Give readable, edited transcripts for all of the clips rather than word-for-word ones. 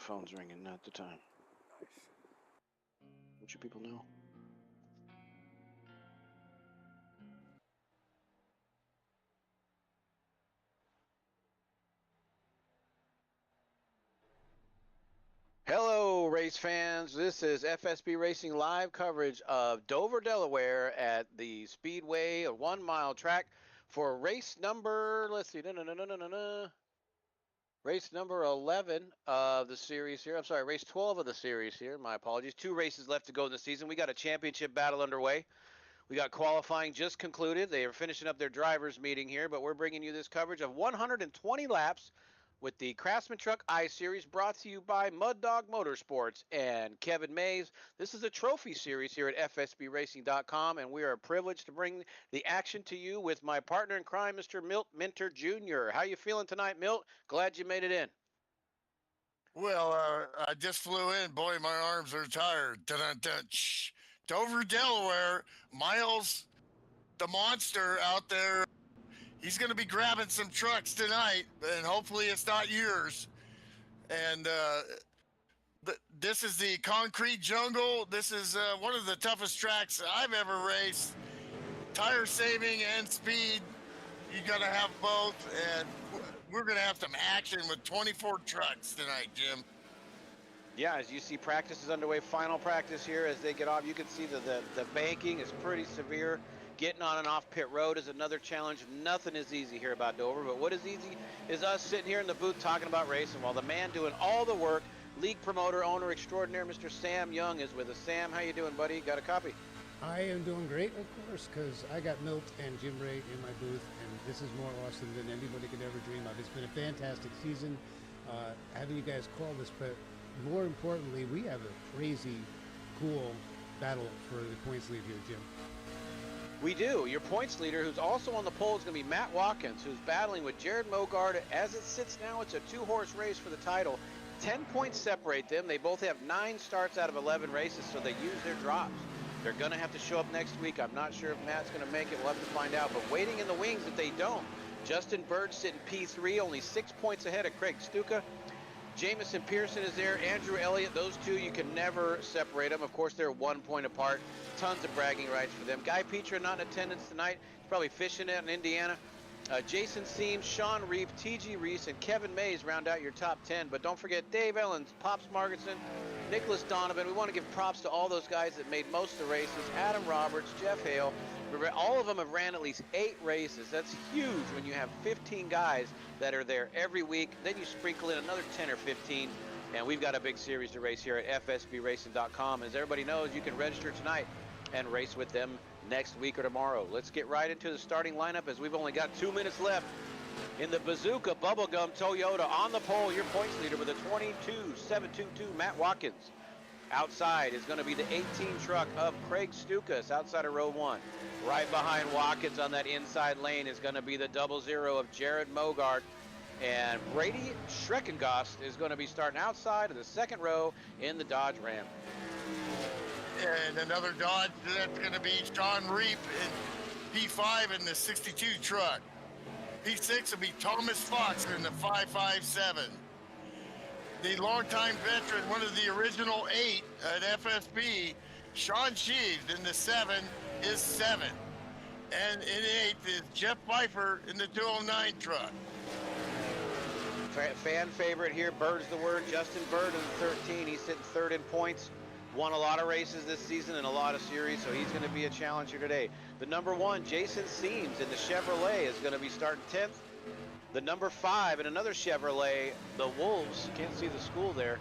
phone's ringing, not the time. Nice. What you people know? Hello, race fans. This is FSB Racing live coverage of Dover, Delaware at the Speedway, a 1 mile track for race number, let's see, race number 11 of the series here. I'm sorry, race 12 of the series here. My apologies. 2 races left to go in the season. We got a championship battle underway. We got qualifying just concluded. They are finishing up their drivers meeting here, but we're bringing you this coverage of 120 laps with the Craftsman Truck I-Series, brought to you by Mud Dog Motorsports and Kevin Mays. This is a trophy series here at FSBRacing.com, and we are privileged to bring the action to you with my partner in crime, Mr. Milt Minter Jr. How you feeling tonight, Milt? Glad you made it in. Well, I just flew in. Boy, my arms are tired. Dun-dun-dun. Shh. Dover, Delaware. Miles, the monster out there, he's going to be grabbing some trucks tonight, and hopefully it's not yours. And this is the concrete jungle. This is one of the toughest tracks I've ever raced. Tire saving and speed, you got to have both, and we're going to have some action with 24 trucks tonight, Jim. Yeah, as you see, practice is underway. Final practice here as they get off. You can see the banking is pretty severe. Getting on and off pit road is another challenge. Nothing is easy here about Dover, but what is easy is us sitting here in the booth talking about racing while the man doing all the work, league promoter, owner extraordinaire, Mr. Sam Young, is with us. Sam, how you doing, buddy? Got a copy? I am doing great, of course, because I got Milt and Jim Ray in my booth, and this is more awesome than anybody could ever dream of. It's been a fantastic season having you guys call this, but more importantly, we have a crazy, cool battle for the points lead here, Jim. We do. Your points leader, who's also on the pole, is going to be Matt Watkins, who's battling with Jared Mogard. As it sits now, it's a 2-horse race for the title. 10 points separate them. They both have 9 starts out of 11 races, so they use their drops. They're going to have to show up next week. I'm not sure if Matt's going to make it. We'll have to find out. But waiting in the wings if they don't. Justin Bird sitting P3, only 6 points ahead of Craig Stuka. Jamison Pearson is there. Andrew Elliott, those two, you can never separate them. Of course, they're 1 point apart. Tons of bragging rights for them. Guy Petra not in attendance tonight. He's probably fishing it in Indiana. Jason Seams, Sean Reeve, T.G. Reese, and Kevin Mays round out your top 10. But don't forget Dave Ellens, Pops Margetson, Nicholas Donovan. We want to give props to all those guys that made most of the races. Adam Roberts, Jeff Hale. All of them have ran at least 8 races. That's huge when you have 15 guys that are there every week. Then you sprinkle in another 10 or 15. And we've got a big series to race here at FSBRacing.com. As everybody knows, you can register tonight and race with them next week or tomorrow. Let's get right into the starting lineup as we've only got 2 minutes left. In the Bazooka Bubblegum Toyota on the pole, your points leader with a 22.722, Matt Watkins. Outside is going to be the 18 truck of Craig Stukas outside of row 1. Right behind Watkins on that inside lane is going to be the 00 of Jared Mogard. And Brady Schreckengost is going to be starting outside of the second row in the Dodge Ram. And another Dodge, that's going to be Sean Reap in P5 in the 62 truck. P6 will be Thomas Fox in the 557. The longtime veteran, one of the original 8 at FSB, Sean Sheaves in the 7 is 7. And in 8th is Jeff Pfeiffer in the 209 truck. Fan favorite here, Bird's the word. Justin Bird in the 13. He's sitting 3rd in points. Won a lot of races this season and a lot of series, so he's going to be a challenger today. The number 1, Jason Seams in the Chevrolet, is going to be starting 10th. The number 5 in another Chevrolet, the Wolves, can't see the school there.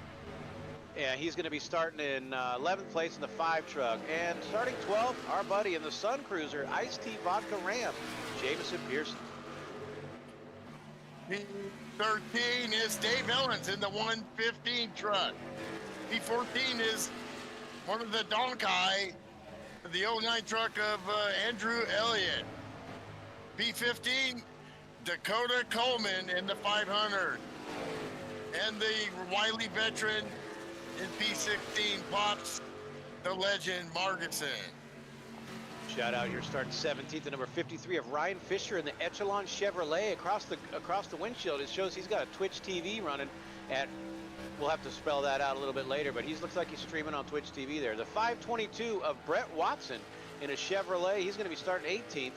Yeah, he's going to be starting in 11th place in the 5 truck. And starting 12th, our buddy in the Sun Cruiser, Iced Tea Vodka Ram, Jamison Pearson. P13 is Dave Ellens in the 115 truck. P14 is one of the Donkai, the 09 truck of Andrew Elliott. P15, Dakota Coleman in the 500. And the Wiley veteran in P16, Pops, the legend, Margetson. Shout out here, starting 17th, the number 53 of Ryan Fisher in the Echelon Chevrolet across the windshield. It shows he's got a Twitch TV running at we'll have to spell that out a little bit later, but he looks like he's streaming on Twitch TV there. The 522 of Brett Watson in a Chevrolet. He's going to be starting 18th.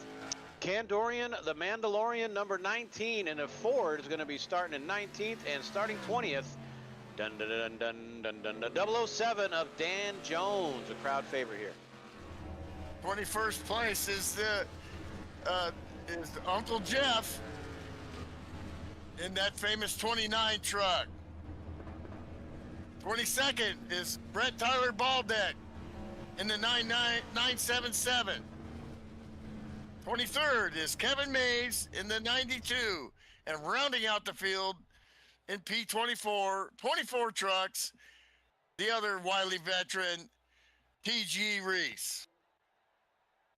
Kandorian, the Mandalorian, number 19, and a Ford is going to be starting in 19th and starting 20th. Dun dun dun dun dun dun dun. 007 of Dan Jones, a crowd favorite here. 21st place is Uncle Jeff in that famous 29 truck. 22nd is Brett Tyler Baldeck in the 977. 23rd is Kevin Mays in the 92, and rounding out the field in P24, 24 trucks, the other wily veteran, T.G. Reese.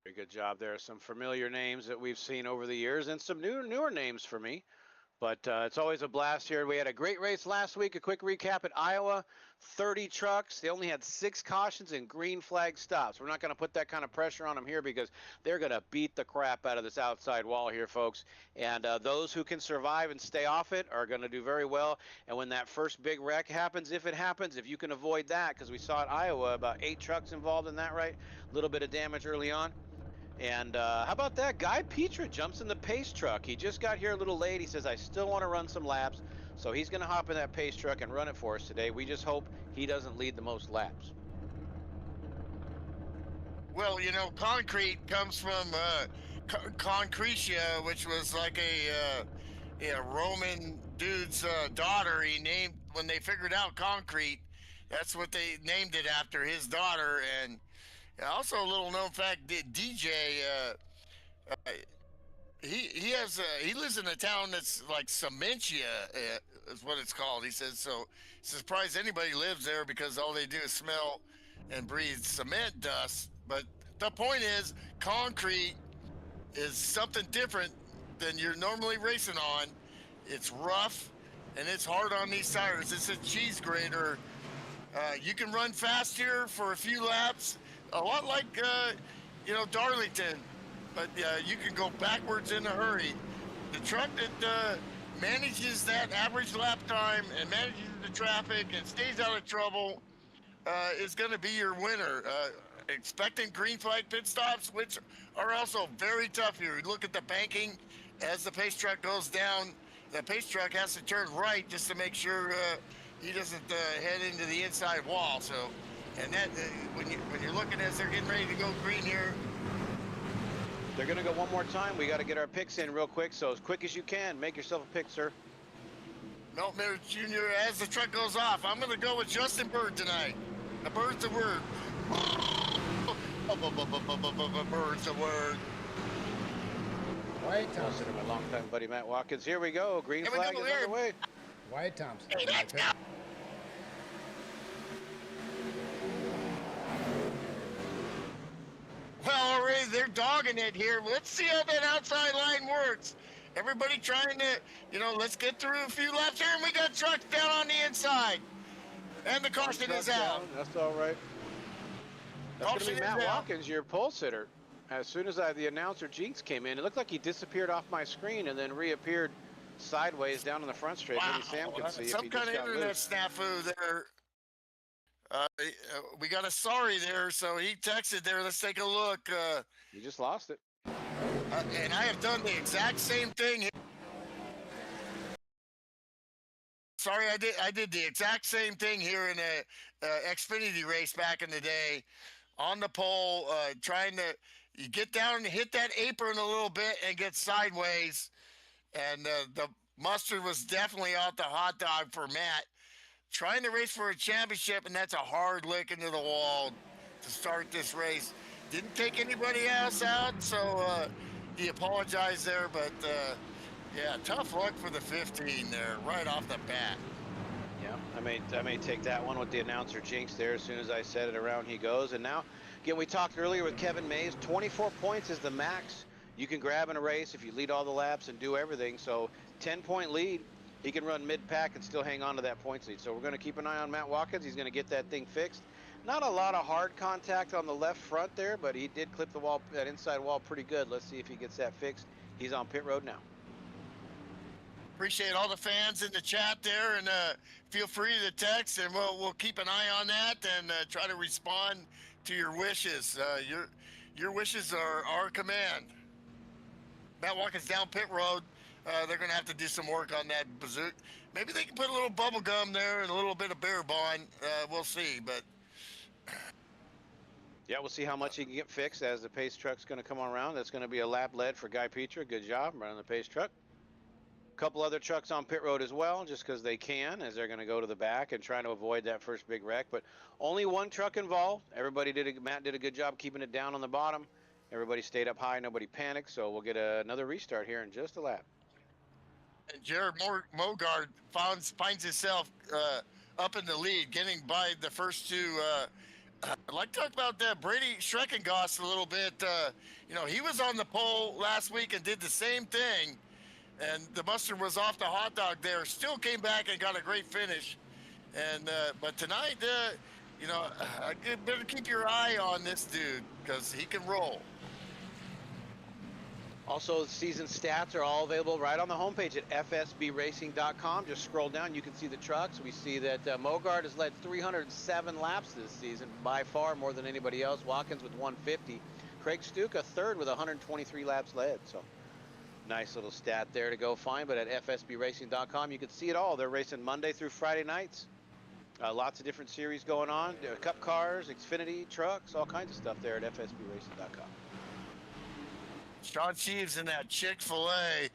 Very good job there. Some familiar names that we've seen over the years, and some newer names for me. But it's always a blast here. We had a great race last week. A quick recap at Iowa, 30 trucks. They only had 6 cautions and green flag stops. We're not going to put that kind of pressure on them here because they're going to beat the crap out of this outside wall here, folks. And those who can survive and stay off it are going to do very well. And when that first big wreck happens, if it happens, if you can avoid that, because we saw at Iowa about 8 trucks involved in that, right? A little bit of damage early on. And how about that? Guy Petra jumps in the pace truck. He just got here a little late. He says, I still want to run some laps. So he's going to hop in that pace truck and run it for us today. We just hope he doesn't lead the most laps. Well, you know, concrete comes from Concretia, which was like a Roman dude's daughter. He named, when they figured out concrete, that's what they named it after, his daughter. And also a little known fact, DJ, he lives in a town that's like Cementia, is what it's called. He says, so he's surprised anybody lives there because all they do is smell and breathe cement dust. But the point is, concrete is something different than you're normally racing on. It's rough and it's hard on these tires. It's a cheese grater. You can run fast here for a few laps, a lot like, you know, Darlington, but you can go backwards in a hurry. The truck that manages that average lap time and manages the traffic and stays out of trouble is going to be your winner. Expecting green flag pit stops, which are also very tough here. You look at the banking as the pace truck goes down. The pace truck has to turn right just to make sure he doesn't head into the inside wall. So, and that when you're looking as they're getting ready to go green here. They're going to go one more time. We got to get our picks in real quick. So as quick as you can, make yourself a pick, sir. Meltmere Jr., as the truck goes off, I'm going to go with Justin Bird tonight. The bird's a word. Bird's a word. Wyatt Thompson. My longtime buddy Matt Watkins. Here we go. Green flag is underway. Wyatt Thompson. Hey, let's go. Well, already they're dogging it here. Let's see how that outside line works. Everybody trying to, you know, let's get through a few laps here, and we got trucks down on the inside. And the caution is out. That's all right. That's going to be Matt Watkins, your pole sitter. As soon as the announcer Jinx came in, it looked like he disappeared off my screen and then reappeared sideways down in the front straight. Wow. Maybe Sam can see Some if he kind just of got internet loose. snafu there. We got a sorry there, so he texted there. Let's take a look. You just lost it. And I have done the exact same thing. Sorry, I did the exact same thing here in a Xfinity race back in the day, on the pole, trying to you get down and hit that apron a little bit and get sideways, and the mustard was definitely out the hot dog for Matt. Trying to race for a championship, and that's a hard lick into the wall to start this race. Didn't take anybody else out, so he apologized there, but yeah, tough luck for the 15 there right off the bat. Yeah, I may take that one with the announcer Jinx there. As soon as I said it, around he goes. And now, again, we talked earlier with Kevin Mays, 24 points is the max you can grab in a race if you lead all the laps and do everything. So 10-point lead. He can run mid-pack and still hang on to that points lead. So we're going to keep an eye on Matt Watkins. He's going to get that thing fixed. Not a lot of hard contact on the left front there, but he did clip the wall, that inside wall, pretty good. Let's see if he gets that fixed. He's on pit road now. Appreciate all the fans in the chat there, and feel free to text, and we'll keep an eye on that and try to respond to your wishes. Your wishes are our command. Matt Watkins down pit road. They're going to have to do some work on that bazooka. Maybe they can put a little bubble gum there and a little bit of bear bond. We'll see, but Yeah, we'll see how much he can get fixed as the pace truck's going to come around. That's going to be a lap lead for Guy Petra. Good job running the pace truck. Couple other trucks on pit road as well, just because they can, as they're going to go to the back and trying to avoid that first big wreck. But only one truck involved. Matt did a good job keeping it down on the bottom. Everybody stayed up high, nobody panicked, so we'll get another restart here in just a lap. And Jared Mogard finds himself up in the lead, getting by the first two. I'd like to talk about Brady Schreckengoss a little bit. He was on the pole last week and did the same thing. And the mustard was off the hot dog there. Still came back and got a great finish. And but tonight, you better keep your eye on this dude because he can roll. Also, the season stats are all available right on the homepage at fsbracing.com. Just scroll down, you can see the trucks. We see that Mogard has led 307 laps this season, by far more than anybody else. Watkins with 150. Craig Stuka third with 123 laps led. So nice little stat there to go find. But at fsbracing.com, you can see it all. They're racing Monday through Friday nights. Lots of different series going on. Cup cars, Xfinity, trucks, all kinds of stuff there at fsbracing.com. Sean Sheaves in that Chick-fil-A.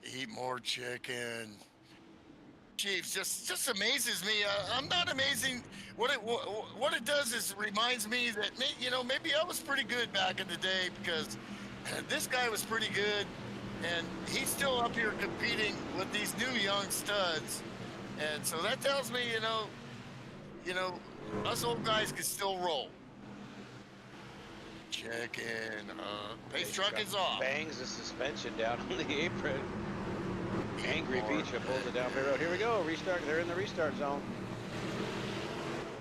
Eat more chicken. Sheaves just amazes me. I'm not amazing. What it does is reminds me that maybe I was pretty good back in the day because this guy was pretty good, and he's still up here competing with these new young studs. And so that tells me, us old guys can still roll. Chicken. Pace truck is off. Bangs the suspension down on the apron. Angry Petra pulls it down the road. Here we go. Restart. They're in the restart zone.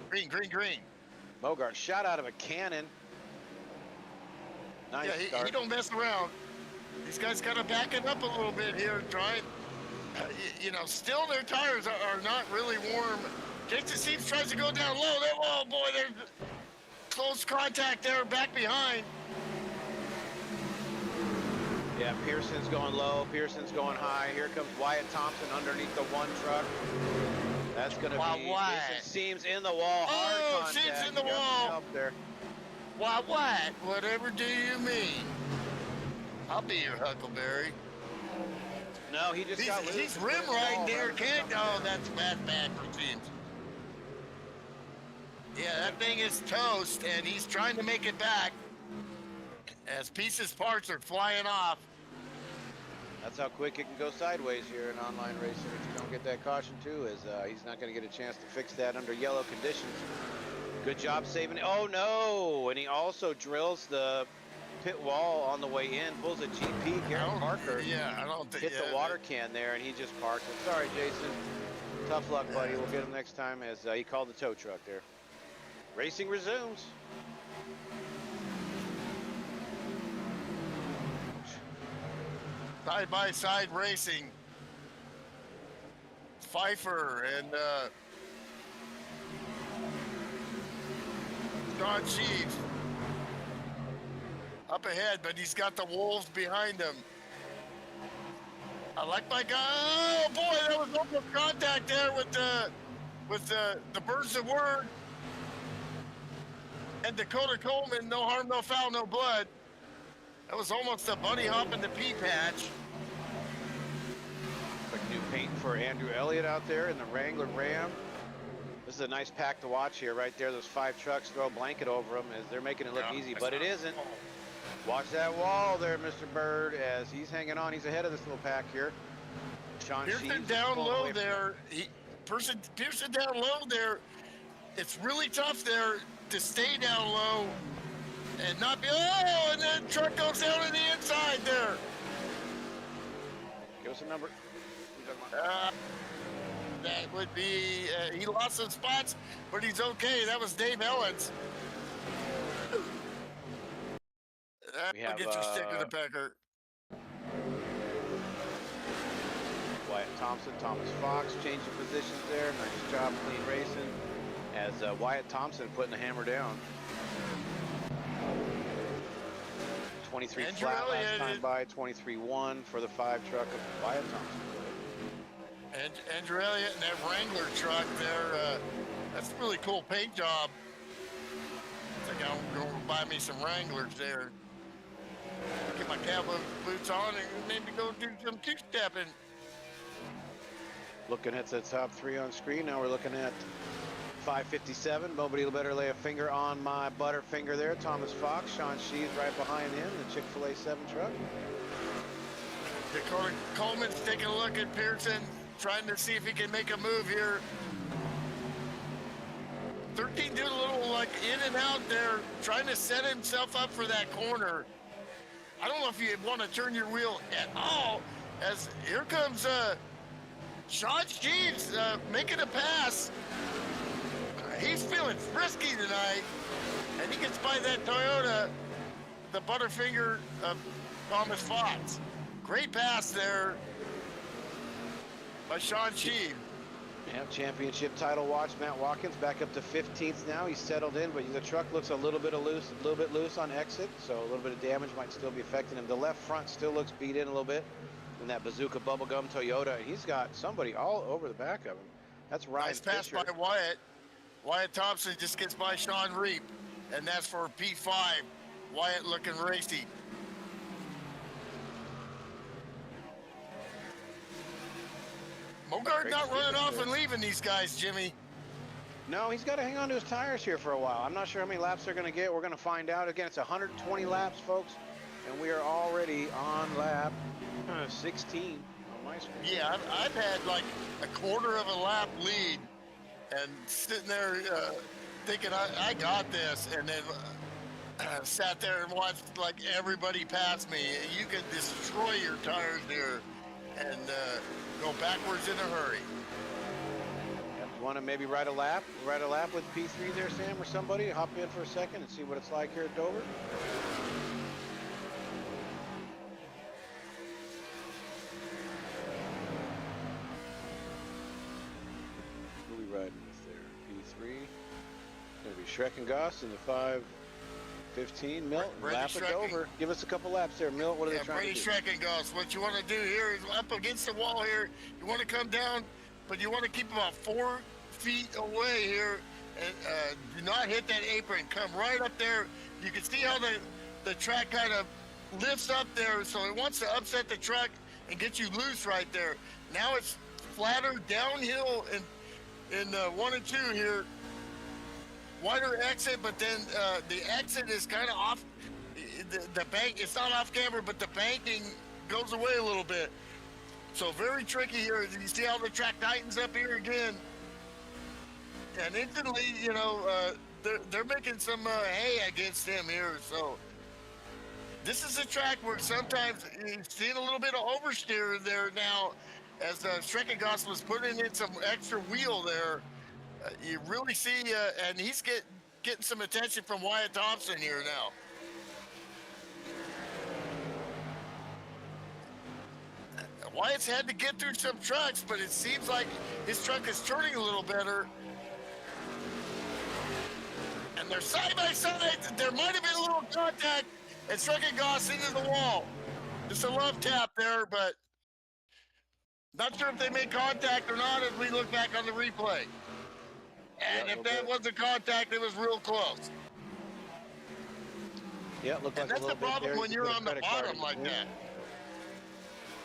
Green. Mogart shot out of a cannon. Nice start. He don't mess around. These guys kind of backing up a little bit here, trying. Still their tires are not really warm. Jason Seems tries to go down low. Oh boy, there's close contact there, back behind. Yeah, Pearson's going low. Pearson's going high. Here comes Wyatt Thompson underneath the one truck. That's going to be Jason Seems in the wall. Hard contact. Seems in the wall. Up there. What? Whatever do you mean? I'll be your Huckleberry. No, he just got loose. He's rim riding there, kid. Oh, that's bad for Seems. Yeah, that thing is toast, and he's trying to make it back as parts are flying off. That's how quick it can go sideways here in online racing if you don't get that caution too, as he's not going to get a chance to fix that under yellow conditions. Good job saving it. Oh no, and he also drills the pit wall on the way in, pulls a GP. Garrett Parker hit the water can there, and he just parked it. Sorry, Jason. Tough luck, buddy. We'll get him next time, as he called the tow truck there. Racing resumes. Side-by-side racing. Pfeiffer and Sean Sheaves up ahead, but he's got the Wolves behind him. I like my guy. Oh boy, that was almost contact there with the Birds of Word and Dakota Coleman. No harm, no foul, no blood. That was almost a bunny hop in the pea patch. Quick new paint for Andrew Elliott out there in the Wrangler Ram. This is a nice pack to watch here, right there. Those 5 trucks, throw a blanket over them as they're making it look easy, but it isn't. Watch that wall there, Mr. Bird, as he's hanging on. He's ahead of this little pack here. Pearson down low there. Pearson down low there. It's really tough there to stay down low and not be. Oh, and then truck goes down on the inside there. Give us a number. That would be. He lost some spots, but he's okay. That was Dave Ellens. We have, get your stick to the pecker. Wyatt Thompson, Thomas Fox changing positions there. Nice job, clean racing. As Wyatt Thompson putting the hammer down. 23 Andrew flat last Elliott time by, 23-1 for the 5 truck of Wyatt Thompson. And Andrew Elliott and that Wrangler truck there, that's a really cool paint job. I think I'm going to buy me some Wranglers there. Get my cowboy boots on and maybe go do some two-stepping. Looking at the top 3 on screen, now we're looking at 557. Nobody better lay a finger on my butterfinger there. Thomas Fox, Sean Sheaves right behind him, the Chick-fil-A 7 truck. Dakota Coleman's taking a look at Pearson, trying to see if he can make a move here. 13 doing a little like in and out there, trying to set himself up for that corner. I don't know if you want to turn your wheel at all, as here comes Sean Sheaves making a pass. He's feeling frisky tonight, and he gets by that Toyota, the butterfinger of Thomas Fox. Great pass there by Sean Sheaves. Yeah, championship title watch. Matt Watkins back up to 15th now. He's settled in, but the truck looks a little bit loose on exit, so a little bit of damage might still be affecting him. The left front still looks beat in a little bit in that Bazooka bubblegum Toyota. He's got somebody all over the back of him. That's Ryan Nice pass Fisher. by Wyatt. Wyatt Thompson just gets by Sean Reap, and that's for P5. Wyatt looking racy. Mogard not running off and leaving these guys, Jimmy. No, he's got to hang on to his tires here for a while. I'm not sure how many laps they're going to get. We're going to find out. Again, it's 120 laps, folks, and we are already on lap 16 on my screen. Yeah, I've had like a quarter of a lap lead and sitting there thinking I got this, and then sat there and watched like everybody pass me. You can destroy your tires here and go backwards in a hurry. You want to maybe ride a lap with P3 there, Sam, or somebody? Hop in for a second and see what it's like here at Dover. Who are we riding with there? P3. Going to be Shrek and Goss in the 5:15. Milt, lap at Dover. Give us a couple laps there, Milt. What are they trying Brady to do? Shrek and Goss. What you want to do here is up against the wall here. You want to come down, but you want to keep about 4 feet away here. And do not hit that apron. Come right up there. You can see how the track kind of lifts up there, so it wants to upset the truck and get you loose right there. Now it's flatter downhill in 1 and 2 here. Wider exit, but then the exit is kind of off. The bank, it's not off camber, but the banking goes away a little bit. So very tricky here. You see how the track tightens up here again. And instantly, you know, they're making some hay against him here. So this is a track where sometimes you're seeing a little bit of oversteer there now, as Streckengoss was putting in some extra wheel there. You really see, and he's getting some attention from Wyatt Thompson here now. Wyatt's had to get through some trucks, but it seems like his truck is turning a little better. And they're side by side. There might have been a little contact, and Streckengoss into the wall. Just a love tap there, but not sure if they made contact or not as we look back on the replay. And if that wasn't contact, it was real close. Yeah, it looked like and that's a little the problem bit when you're on the bottom like that,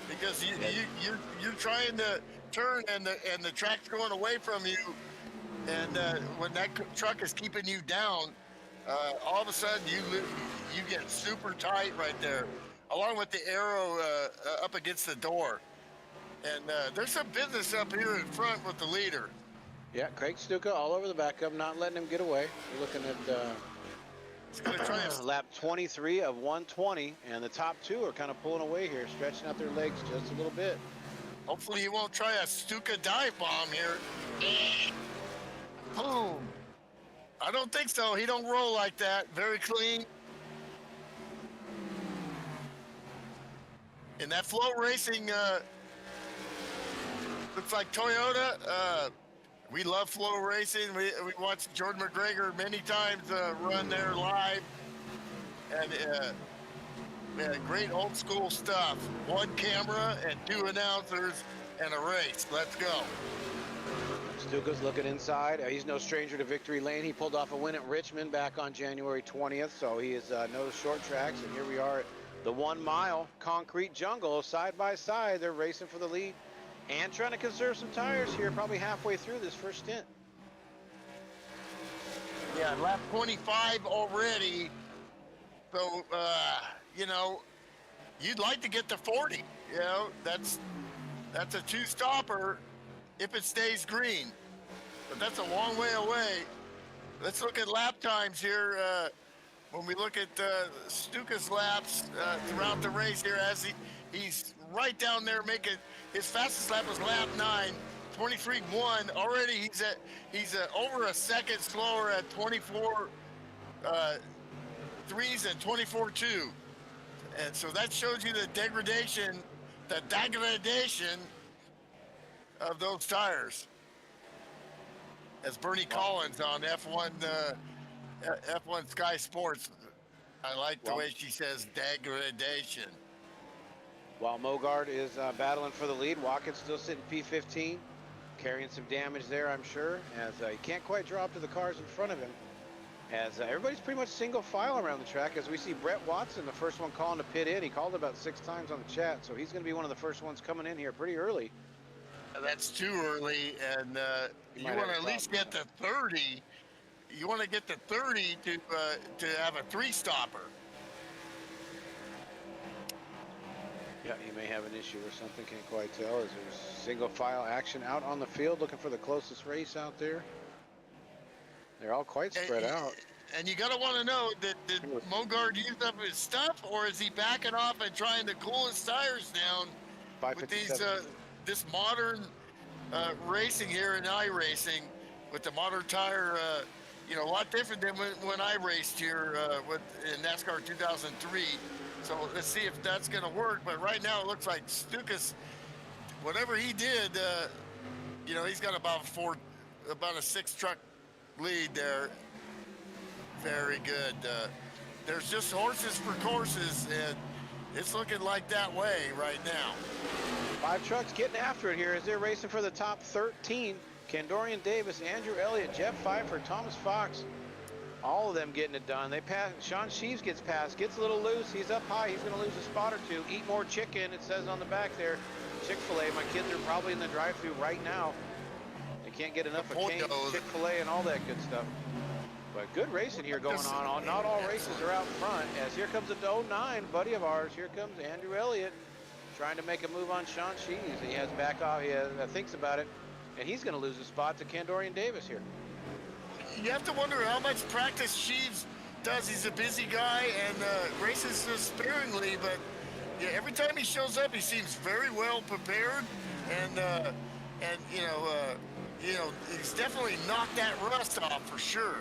because you're trying to turn and the track's going away from you, and when that truck is keeping you down, all of a sudden you get super tight right there, along with the arrow up against the door, and there's some business up here in front with the leader. Yeah, Craig Stuka all over the backup, not letting him get away. We're looking at He's going to try lap 23 of 120, and the top 2 are kind of pulling away here, stretching out their legs just a little bit. Hopefully he won't try a Stuka dive bomb here. Boom. I don't think so. He don't roll like that. Very clean. In that flow racing looks like Toyota. We love flow racing. We watched Jordan McGregor many times run there live, and great old school stuff. One camera and 2 announcers and a race. Let's go. Stuka's looking inside. He's no stranger to victory lane. He pulled off a win at Richmond back on January 20th, so he is knows short tracks. And here we are at the 1 mile concrete jungle, side by side. They're racing for the lead and trying to conserve some tires here, probably halfway through this first stint. Yeah, lap 25 already. So, you know, you'd like to get to 40. You know, that's a 2-stopper if it stays green. But that's a long way away. Let's look at lap times here. When we look at Stuka's laps throughout the race here, as he's right down there making his fastest lap was lap 9, 23.1. Already he's over a second slower at 24 threes and 24.2. And so that shows you the degradation of those tires. As Bernie Collins on F1 Sky Sports, I like the way she says degradation. While Mogard is battling for the lead, Watkins still sitting P15, carrying some damage there, I'm sure, as he can't quite draw up to the cars in front of him. As everybody's pretty much single file around the track, as we see Brett Watson, the first one calling to pit in. He called about 6 times on the chat, so he's going to be one of the first ones coming in here pretty early. That's too early, and you want to at least get to 30. You want to get to 30 to have a 3-stopper. Yeah, he may have an issue or something, can't quite tell, as there's single file action out on the field, looking for the closest race out there. They're all quite spread out. And you got to want to know, did Mogard use up his stuff, or is he backing off and trying to cool his tires down with these this modern racing here in iRacing with the modern tire? You know, a lot different than when I raced here in NASCAR 2003. So let's see if that's going to work. But right now it looks like Stukas, whatever he did, you know, he's got about a 6-truck lead there. Very good. There's just horses for courses, and it's looking like that way right now. 5 trucks getting after it here as they're racing for the top 13. Kendorian Davis, Andrew Elliott, Jeff Pfeiffer, Thomas Fox, all of them getting it done. They pass. Sean Sheaves gets past, gets a little loose. He's up high. He's going to lose a spot or 2. Eat more chicken, it says on the back there. Chick-fil-A. My kids are probably in the drive-thru right now. They can't get enough of Cane's, Chick-fil-A, and all that good stuff. But good racing here going on. Not all races are out front. As here comes a 09 buddy of ours. Here comes Andrew Elliott trying to make a move on Sean Sheaves. He has back off. He thinks about it. And he's going to lose a spot to Kendorian Davis here. You have to wonder how much practice Sheaves does. He's a busy guy and races sparingly, but yeah, every time he shows up, he seems very well prepared, and you know, he's definitely knocked that rust off for sure.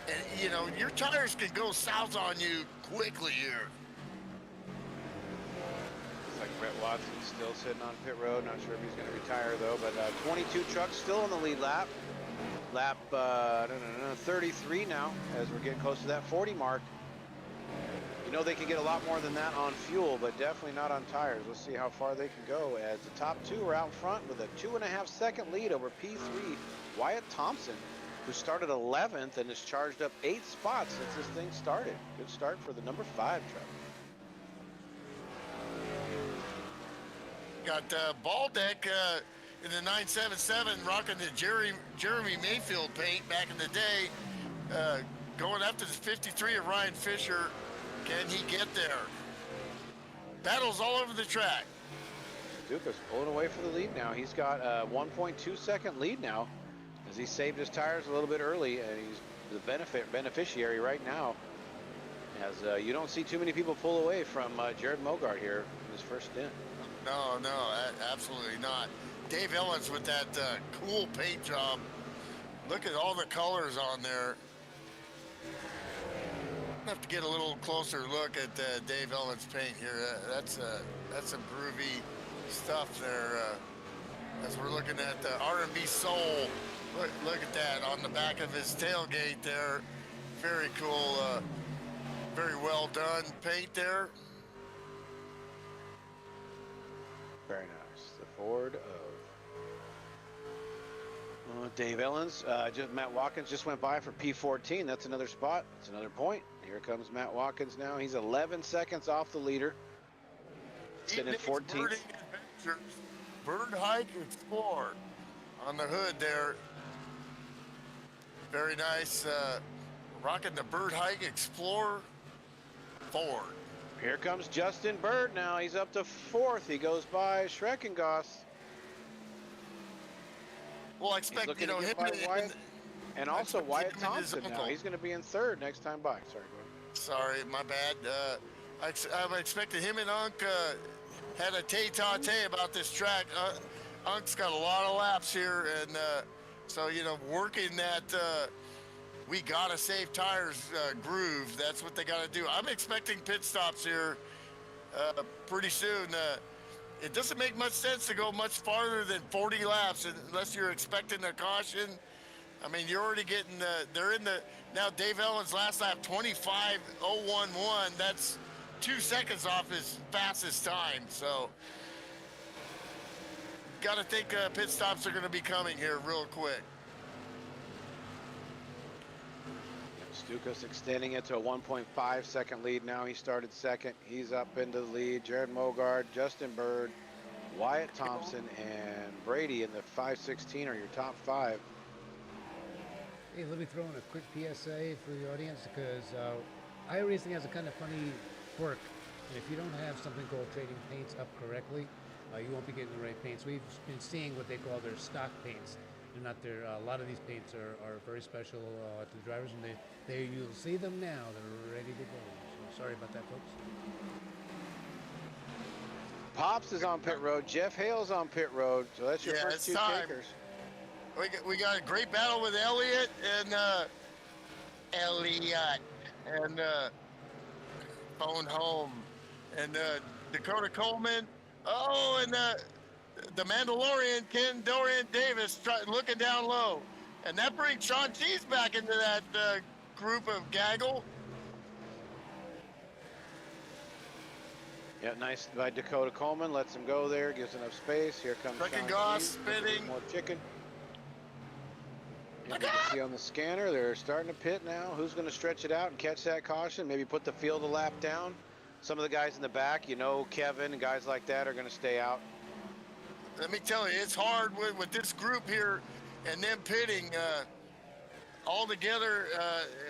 And you know, your tires can go south on you quickly here. Like Brett Watson still sitting on pit road. Not sure if he's going to retire though, but 22 trucks still on the lead lap. Lap 33 now as we're getting close to that 40 mark. You know they can get a lot more than that on fuel, but definitely not on tires. Let's see how far they can go as the top 2 are out front with a 2.5 second lead over P3 Wyatt Thompson, who started 11th and has charged up 8 spots since this thing started. Good start for the number 5 truck. Got Baldeck in the 977 rocking the Jeremy Mayfield paint back in the day. Going after the 53 of Ryan Fisher. Can he get there? Battles all over the track. Stuka's pulling away for the lead now. He's got a 1.2 second lead now as he saved his tires a little bit early, and he's the beneficiary right now. As you don't see too many people pull away from Jared Mogart here in his first stint. No, absolutely not. Dave Ellens with that cool paint job. Look at all the colors on there. have to get a little closer look at Dave Ellen's paint here. That's some groovy stuff there. As we're looking at the R&B Soul, look at that on the back of his tailgate there. Very cool, very well done paint there. Very nice. The Ford of Dave Ellens. Matt Watkins just went by for P14. That's another spot. That's another point. Here comes Matt Watkins now. He's 11 seconds off the leader. Sitting at 14th. Birding Adventures, Bird Hike Explorer on the hood there. Very nice. Rocking the Bird Hike Explorer Ford. Here comes Justin Bird now. He's up to 4th. He goes by Schreckengoss. Well, I expect, you know, him and also Wyatt Thompson now. He's going to be in 3rd next time by. Sorry, go ahead. Sorry, my bad. I expected him and Unk had a tete-a-tete about this track. Unk's got a lot of laps here, and so, you know, working that we gotta save tires groove. That's what they gotta do. I'm expecting pit stops here pretty soon. It doesn't make much sense to go much farther than 40 laps unless you're expecting a caution. I mean, you're already getting they're in the, now Dave Ellen's last lap, 25.011. That's 2 seconds off his fastest time. So, got to think pit stops are going to be coming here real quick. Stukas extending it to a 1.5 second lead now. He started 2nd. He's up into the lead. Jared Mogard, Justin Bird, Wyatt Thompson, and Brady in the 5:16 are your top 5. Hey, let me throw in a quick PSA for the audience, because iRacing has a kind of funny quirk. And if you don't have something called trading paints up correctly, you won't be getting the right paints. We've been seeing what they call their stock paints. They're not their, a lot of these paints are very special to the drivers, and you'll see them now. They're ready to go. So sorry about that, folks. Pops is on pit road. Jeff Hale's on pit road. So that's your first 2 takers. We got a great battle with Elliott and phone home, and Dakota Coleman. Oh, and the Mandalorian, Ken Dorian Davis, looking down low. And that brings Sean Cheese back into that group of gaggle. Yeah, nice by Dakota Coleman. Lets him go there, gives enough space. Here comes Schreckengoss spinning. More chicken. And you can see on the scanner, they're starting to pit now. Who's going to stretch it out and catch that caution? Maybe put the field a lap down. Some of the guys in the back, you know, Kevin and guys like that are going to stay out. Let me tell you, it's hard with this group here and them pitting all together,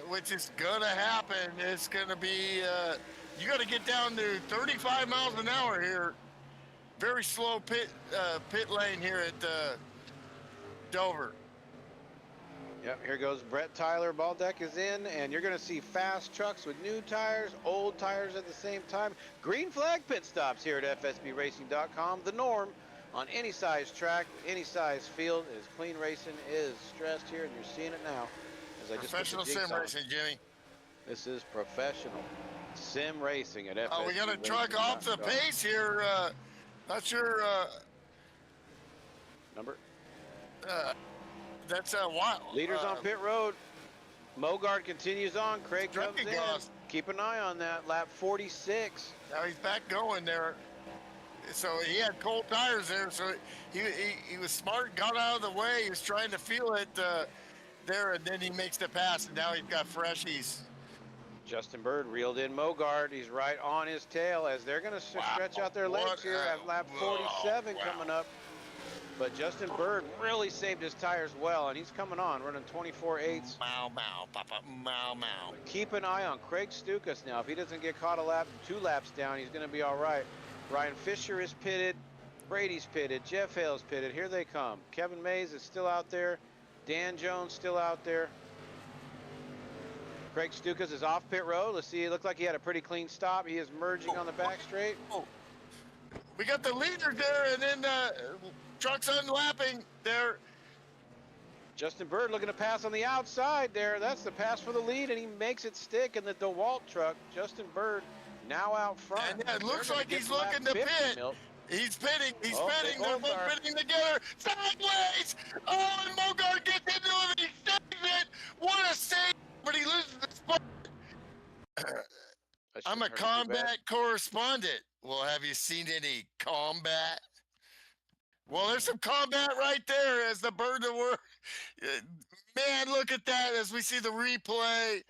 which is going to happen. It's going to be, you got to get down to 35 miles an hour here. Very slow pit lane here at Dover. Yep, here goes Brett Tyler. Ball deck is in, and you're going to see fast trucks with new tires, old tires at the same time. Green flag pit stops here at FSBRacing.com. The norm on any size track, any size field, is clean racing is stressed here, and you're seeing it now. As I Professional just sim racing, Jimmy. This is professional sim racing at FSB. Oh, we got a truck off the pace here. Not sure. Number? That's wild. Leaders on pit road. Mogard continues on. Craig comes in. Keep an eye on that. Lap 46. Now he's back going there. So he had cold tires there. So he was smart, got out of the way. He was trying to feel it there, and then he makes the pass, and now he's got freshies. Justin Bird reeled in Mogard. He's right on his tail as they're going to stretch out their legs here at lap 47 coming up. But Justin Bird really saved his tires well, and he's coming on, running 24.8. Mow, mow, papa, mow, mow. Keep an eye on Craig Stukas now. If he doesn't get caught 2 laps down, he's going to be all right. Ryan Fisher is pitted. Brady's pitted. Jeff Hale's pitted. Here they come. Kevin Mays is still out there. Dan Jones still out there. Craig Stukas is off pit road. Let's see. It looked like he had a pretty clean stop. He is merging on the back straight. We got the leader there, and then trucks unlapping there. Justin Bird looking to pass on the outside there. That's the pass for the lead, and he makes it stick in the DeWalt truck. Justin Bird now out front. And yeah, it looks They're gonna like get he's to lap looking to 50, pit. Milt. He's pitting. He's Oh, they pitting. They're both both are. pitting together. Sideways. Oh, and Mogard gets into it. He saves it. What a save! But he loses the spot. That I'm a shouldn't hurt too bad. combat correspondent. Well, have you seen any combat? Well, there's some combat right there as the bird of war. Man, look at that as we see the replay.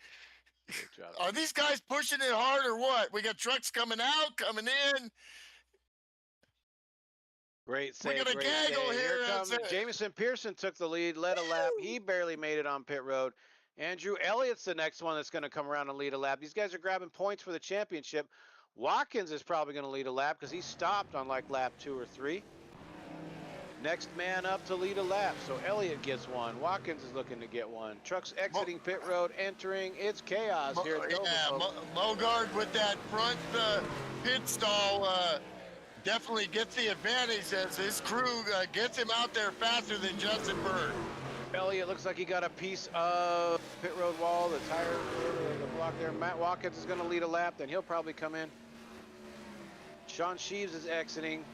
Good job. Are these guys pushing it hard or what? We got trucks coming out, coming in. Great We save, got a great gaggle save. here. Comes Jamison Pearson took the lead, led a lap. He barely made it on pit road. Andrew Elliott's the next one that's going to come around and lead a lap. These guys are grabbing points for the championship. Watkins is probably going to lead a lap because he stopped on like lap 2 or 3. Next man up to lead a lap. So Elliott gets one. Watkins is looking to get one. Trucks exiting pit road, entering. It's chaos here at Dover. Yeah, Mogard with that front pit stall definitely gets the advantage as his crew gets him out there faster than Justin Bird. Elliott looks like he got a piece of pit road wall, the tire, the block there. Matt Watkins is going to lead a lap, then he'll probably come in. Sean Sheaves is exiting.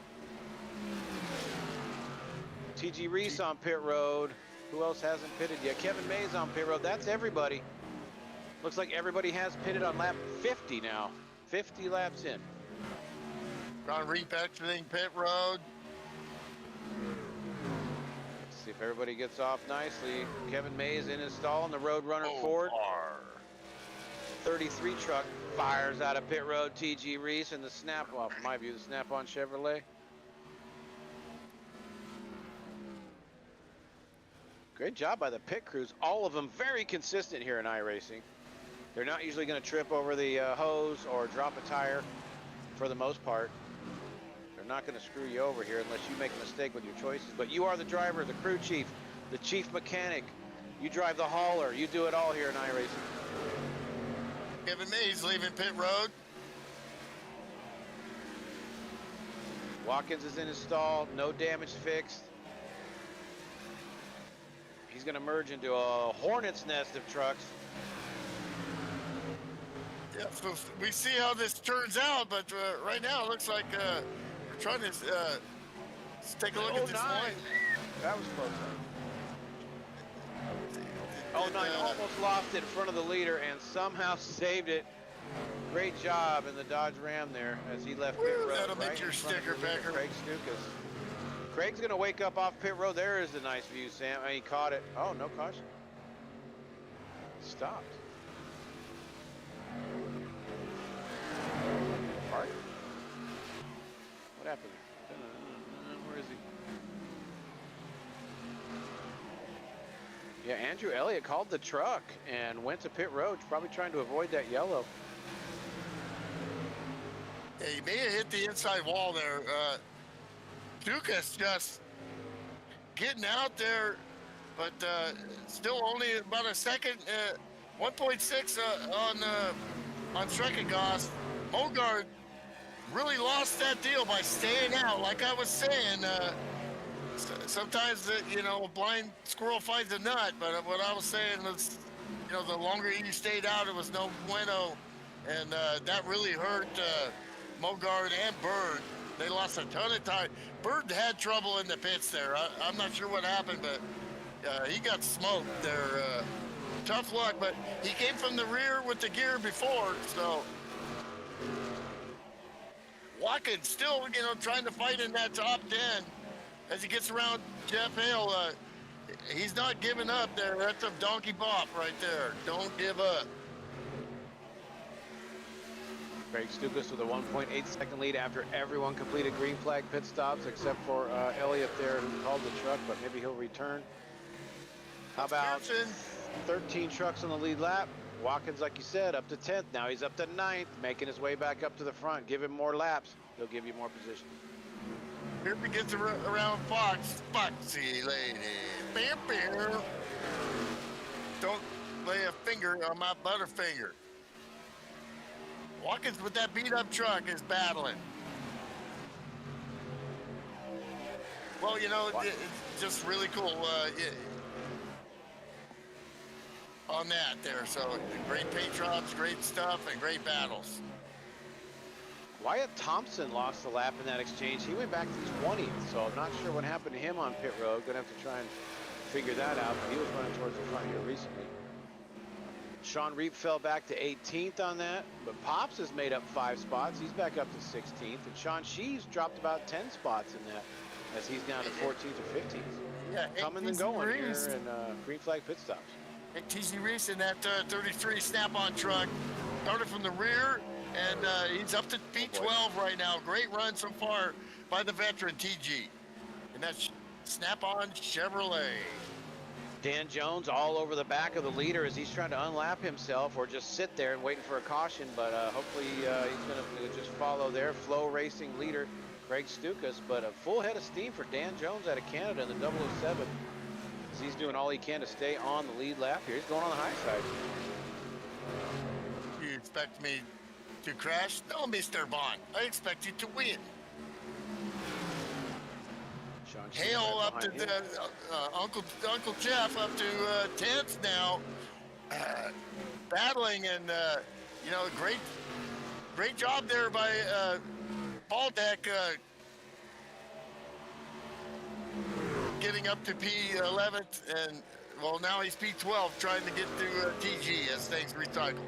TG Reese on pit road. Who else hasn't pitted yet? Kevin Mays on pit road. That's everybody. Looks like everybody has pitted on lap 50 now. 50 laps in. On repetching pit road. Let's see if everybody gets off nicely. Kevin Mays in his stall and the Roadrunner Ford. 33 truck fires out of pit road. TG Reese and the Snap-off. In my view, the Snap-on Chevrolet. Great job by the pit crews. All of them very consistent here in iRacing. They're not usually going to trip over the hose or drop a tire for the most part. They're not going to screw you over here unless you make a mistake with your choices. But you are the driver, the crew chief, the chief mechanic. You drive the hauler. You do it all here in iRacing. Kevin Mays leaving pit road. Watkins is in his stall. No damage fixed. He's going to merge into a hornet's nest of trucks. Yeah, so we see how this turns out, but right now it looks like we're trying to let's take a look at this line. That was close. Oh, 09 almost lost it in front of the leader and somehow saved it. Great job in the Dodge Ram there as he left pit road. That'll make your sticker backer. Craig Stukas. Craig's going to wake up off pit road. There is the nice view, Sam. And he caught it. Oh, no caution. Stopped. All right. What happened? Where is he? Yeah, Andrew Elliott called the truck and went to pit road, probably trying to avoid that yellow. Yeah, he may have hit the inside wall there. Dukas just getting out there, but still only about a second, 1.6 on Streckengoss. Mogard really lost that deal by staying out. Like I was saying, sometimes a blind squirrel finds a nut. But what I was saying was, the longer you stayed out, it was no bueno, and that really hurt Mogard and Bird. They lost a ton of time. Bird had trouble in the pits there. I'm not sure what happened, but he got smoked there. Tough luck, but he came from the rear with the gear before, so. Watkins still, trying to fight in that top 10 as he gets around Jeff Hale. He's not giving up there. That's a donkey bop right there. Don't give up. Craig Stukas with a 1.8 second lead after everyone completed green flag pit stops except for Elliott there who called the truck, but maybe he'll return. How about 13 trucks on the lead lap? Watkins, like you said, up to 10th. Now he's up to 9th, making his way back up to the front. Give him more laps. He'll give you more position. Here he gets around Fox. Foxy lady. Bam, bam. Don't lay a finger on my butterfinger. Watkins with that beat-up truck is battling. Well, it's just really cool. on that there. So great paint jobs, great stuff, and great battles. Wyatt Thompson lost the lap in that exchange. He went back to 20th, so I'm not sure what happened to him on pit road. Gonna have to try and figure that out, but he was running towards the front here recently. Sean Reap fell back to 18th on that, but Pops has made up 5 spots. He's back up to 16th, and Sean Shee's dropped about 10 spots in that as he's down to 14th or 15th. Yeah, Coming and going here in green flag pit stops. Hey, TC Reese in that 33 snap-on truck started from the rear, and he's up to P12 right now. Great run so far by the veteran TG. And that's snap-on Chevrolet. Dan Jones all over the back of the leader as he's trying to unlap himself or just sit there and waiting for a caution, but hopefully he's going to just follow their Flow Racing leader, Craig Stukas. But a full head of steam for Dan Jones out of Canada in the 007. As he's doing all he can to stay on the lead lap here. He's going on the high side. You expect me to crash? No, Mr. Bond. I expect you to win. Hale up to Uncle Jeff up to 10th now, battling, and you know, great job there by Baldeck getting up to P11th, and well, now he's P12 trying to get through TG as things recycle.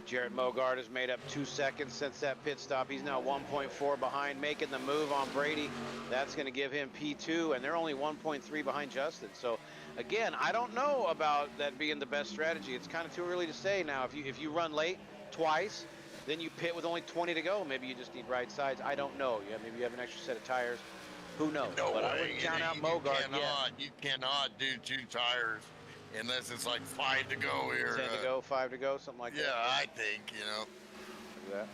Jared Mogard has made up 2 seconds since that pit stop. He's now 1.4 behind, making the move on Brady. That's going to give him P2, and they're only 1.3 behind Justin. So, again, I don't know about that being the best strategy. It's kind of too early to say now. If you run late twice, then you pit with only 20 to go. Maybe you just need right sides. I don't know. Yeah, maybe you have an extra set of tires. Who knows? No but way. I wouldn't count out Mogard yet. You cannot do 2 tires unless it's like 5 to go here. 10 to go, 5 to go, something like that. Yeah, I think, you know. Yeah.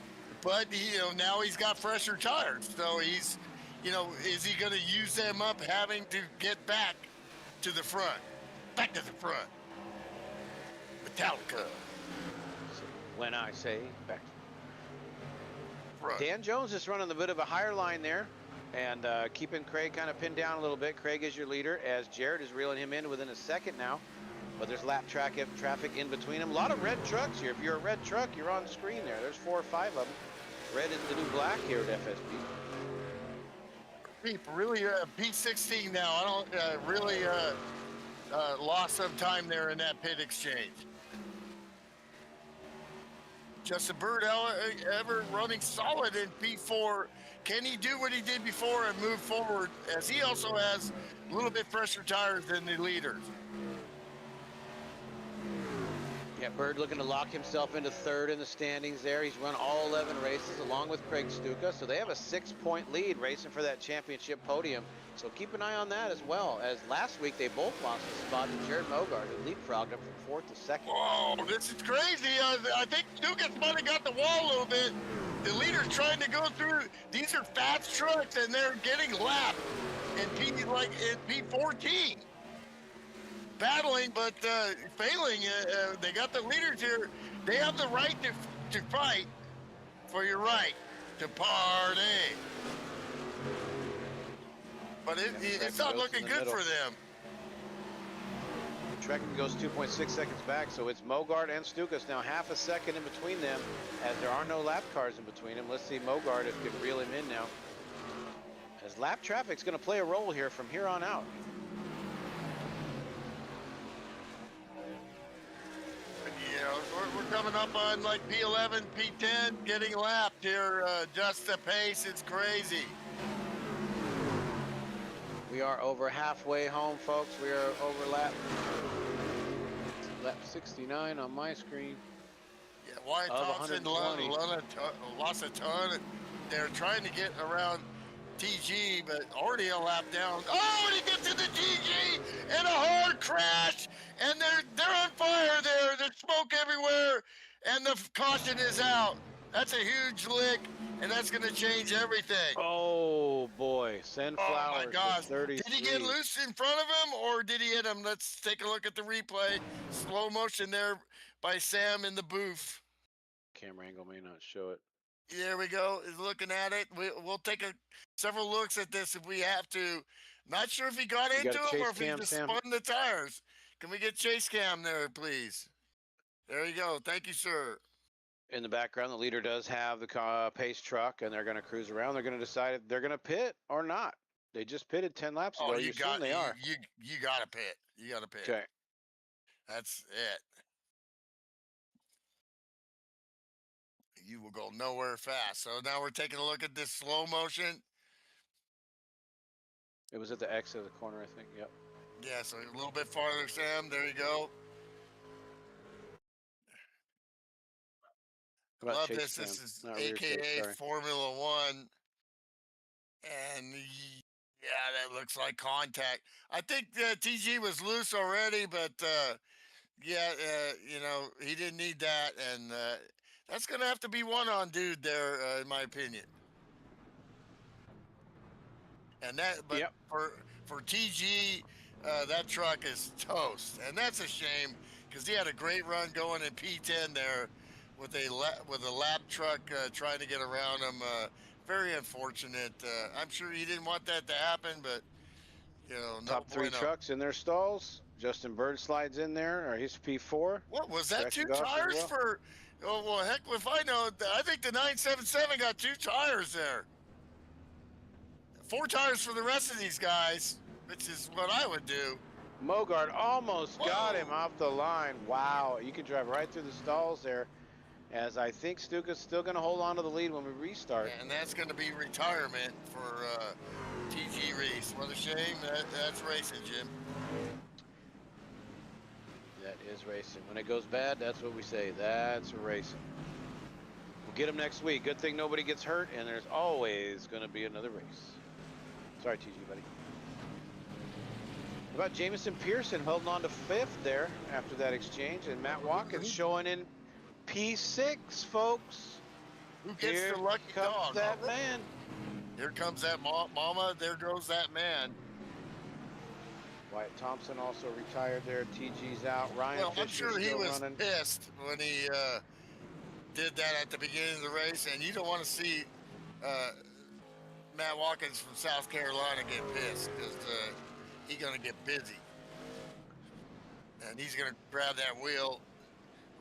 But, you know, now he's got fresher tires. So he's, you know, is he going to use them up having to get back to the front? Back to the front. Metallica. So when I say back to Front. Dan Jones is running a bit of a higher line there and keeping Craig kind of pinned down a little bit. Craig is your leader as Jared is reeling him in within a second now. But there's lap traffic in between them. A lot of red trucks here. If you're a red truck, you're on the screen there. There's 4 or 5 of them. Red is the new black here at FSB. Really, P16 now. I don't really lost some time there in that pit exchange. Justin Bird ever running solid in P4. Can he do what he did before and move forward, as he also has a little bit fresher tires than the leaders? Yeah, Bird looking to lock himself into 3rd in the standings there. He's run all 11 races along with Craig Stuka. So they have a 6-point lead racing for that championship podium. So keep an eye on that as well, as last week they both lost a spot to Jared Mogard, who leapfrogged him from 4th to 2nd. Whoa, this is crazy. I think Stuka might have got the wall a little bit. The leader's trying to go through. These are fast trucks, and they're getting lapped in P14. Battling, but failing. They got the leaders here. They have the right to fight for your right to party. But it's not looking good for them. Trekking goes 2.6 seconds back, so it's Mogard and Stukas now half a second in between them, as there are no lap cars in between them. Let's see Mogard if he can reel him in now, as lap traffic's going to play a role here from here on out. You know, we're coming up on like P11, P10, getting lapped here. Just the pace, it's crazy. We are over halfway home, folks. We are over lap 69 on my screen. Yeah, Wyatt Thompson lost a ton. They're trying to get around TG, but already a lap down. Oh, and he gets into TG and a hard crash, and they're on fire there. There's smoke everywhere, and the caution is out. That's a huge lick, and that's going to change everything. Oh boy, send flowers. Oh my gosh! 33. Did he get loose in front of him, or did he hit him? Let's take a look at the replay. Slow motion there by Sam in the booth. Camera angle may not show it. There we go. Is looking at it. We'll take several looks at this if we have to. Not sure if he got into him or if he just spun the tires. Can we get chase cam there, please? There you go. Thank you, sir. In the background, the leader does have the pace truck, and they're going to cruise around. They're going to decide if they're going to pit or not. They just pitted 10 laps ago. Oh, You assume they are. You got to pit. You got to pit. Okay. That's it. You will go nowhere fast. So now we're taking a look at this slow motion. It was at the exit of the corner, I think. Yep. Yeah, so a little bit farther, Sam. There you go. How about Love chase this. cam? This is Not rear AKA chase, sorry. Formula One. And yeah, that looks like contact. I think TG was loose already, but yeah, you know, he didn't need that. And that's going to have to be one on dude there, in my opinion. And that, but Yep. for TG, that truck is toast, and that's a shame because he had a great run going in P10 there with a lap truck trying to get around him. Very unfortunate. I'm sure he didn't want that to happen, but you know, no Top three bueno. trucks in their stalls. Justin Bird slides in there, or he's P4. What was that? Jackson Two Goss as tires well. for? Oh well, heck if I know. I think the 977 got 2 tires there. 4 tires for the rest of these guys, which is what I would do. Mogard almost got him Whoa. off the line. Wow, you can drive right through the stalls there. As I think Stuka's still going to hold on to the lead when we restart. And that's going to be retirement for TG Reese. What a shame. That's racing, Jim. That is racing. When it goes bad, that's what we say. That's racing. We'll get them next week. Good thing nobody gets hurt, and there's always going to be another race. Sorry, TG, buddy. How about Jamison Pearson holding on to 5th there after that exchange, and Matt Watkins showing in P6, folks. Who gets Here the lucky comes dog? that man. Here comes that mama. There goes that man. Wyatt Thompson also retired there. TG's out. Ryan Well, I'm Fisher's sure he still was running. pissed when he did that at the beginning of the race, and you don't want to see Matt Watkins from South Carolina get pissed because he's going to get busy. And he's going to grab that wheel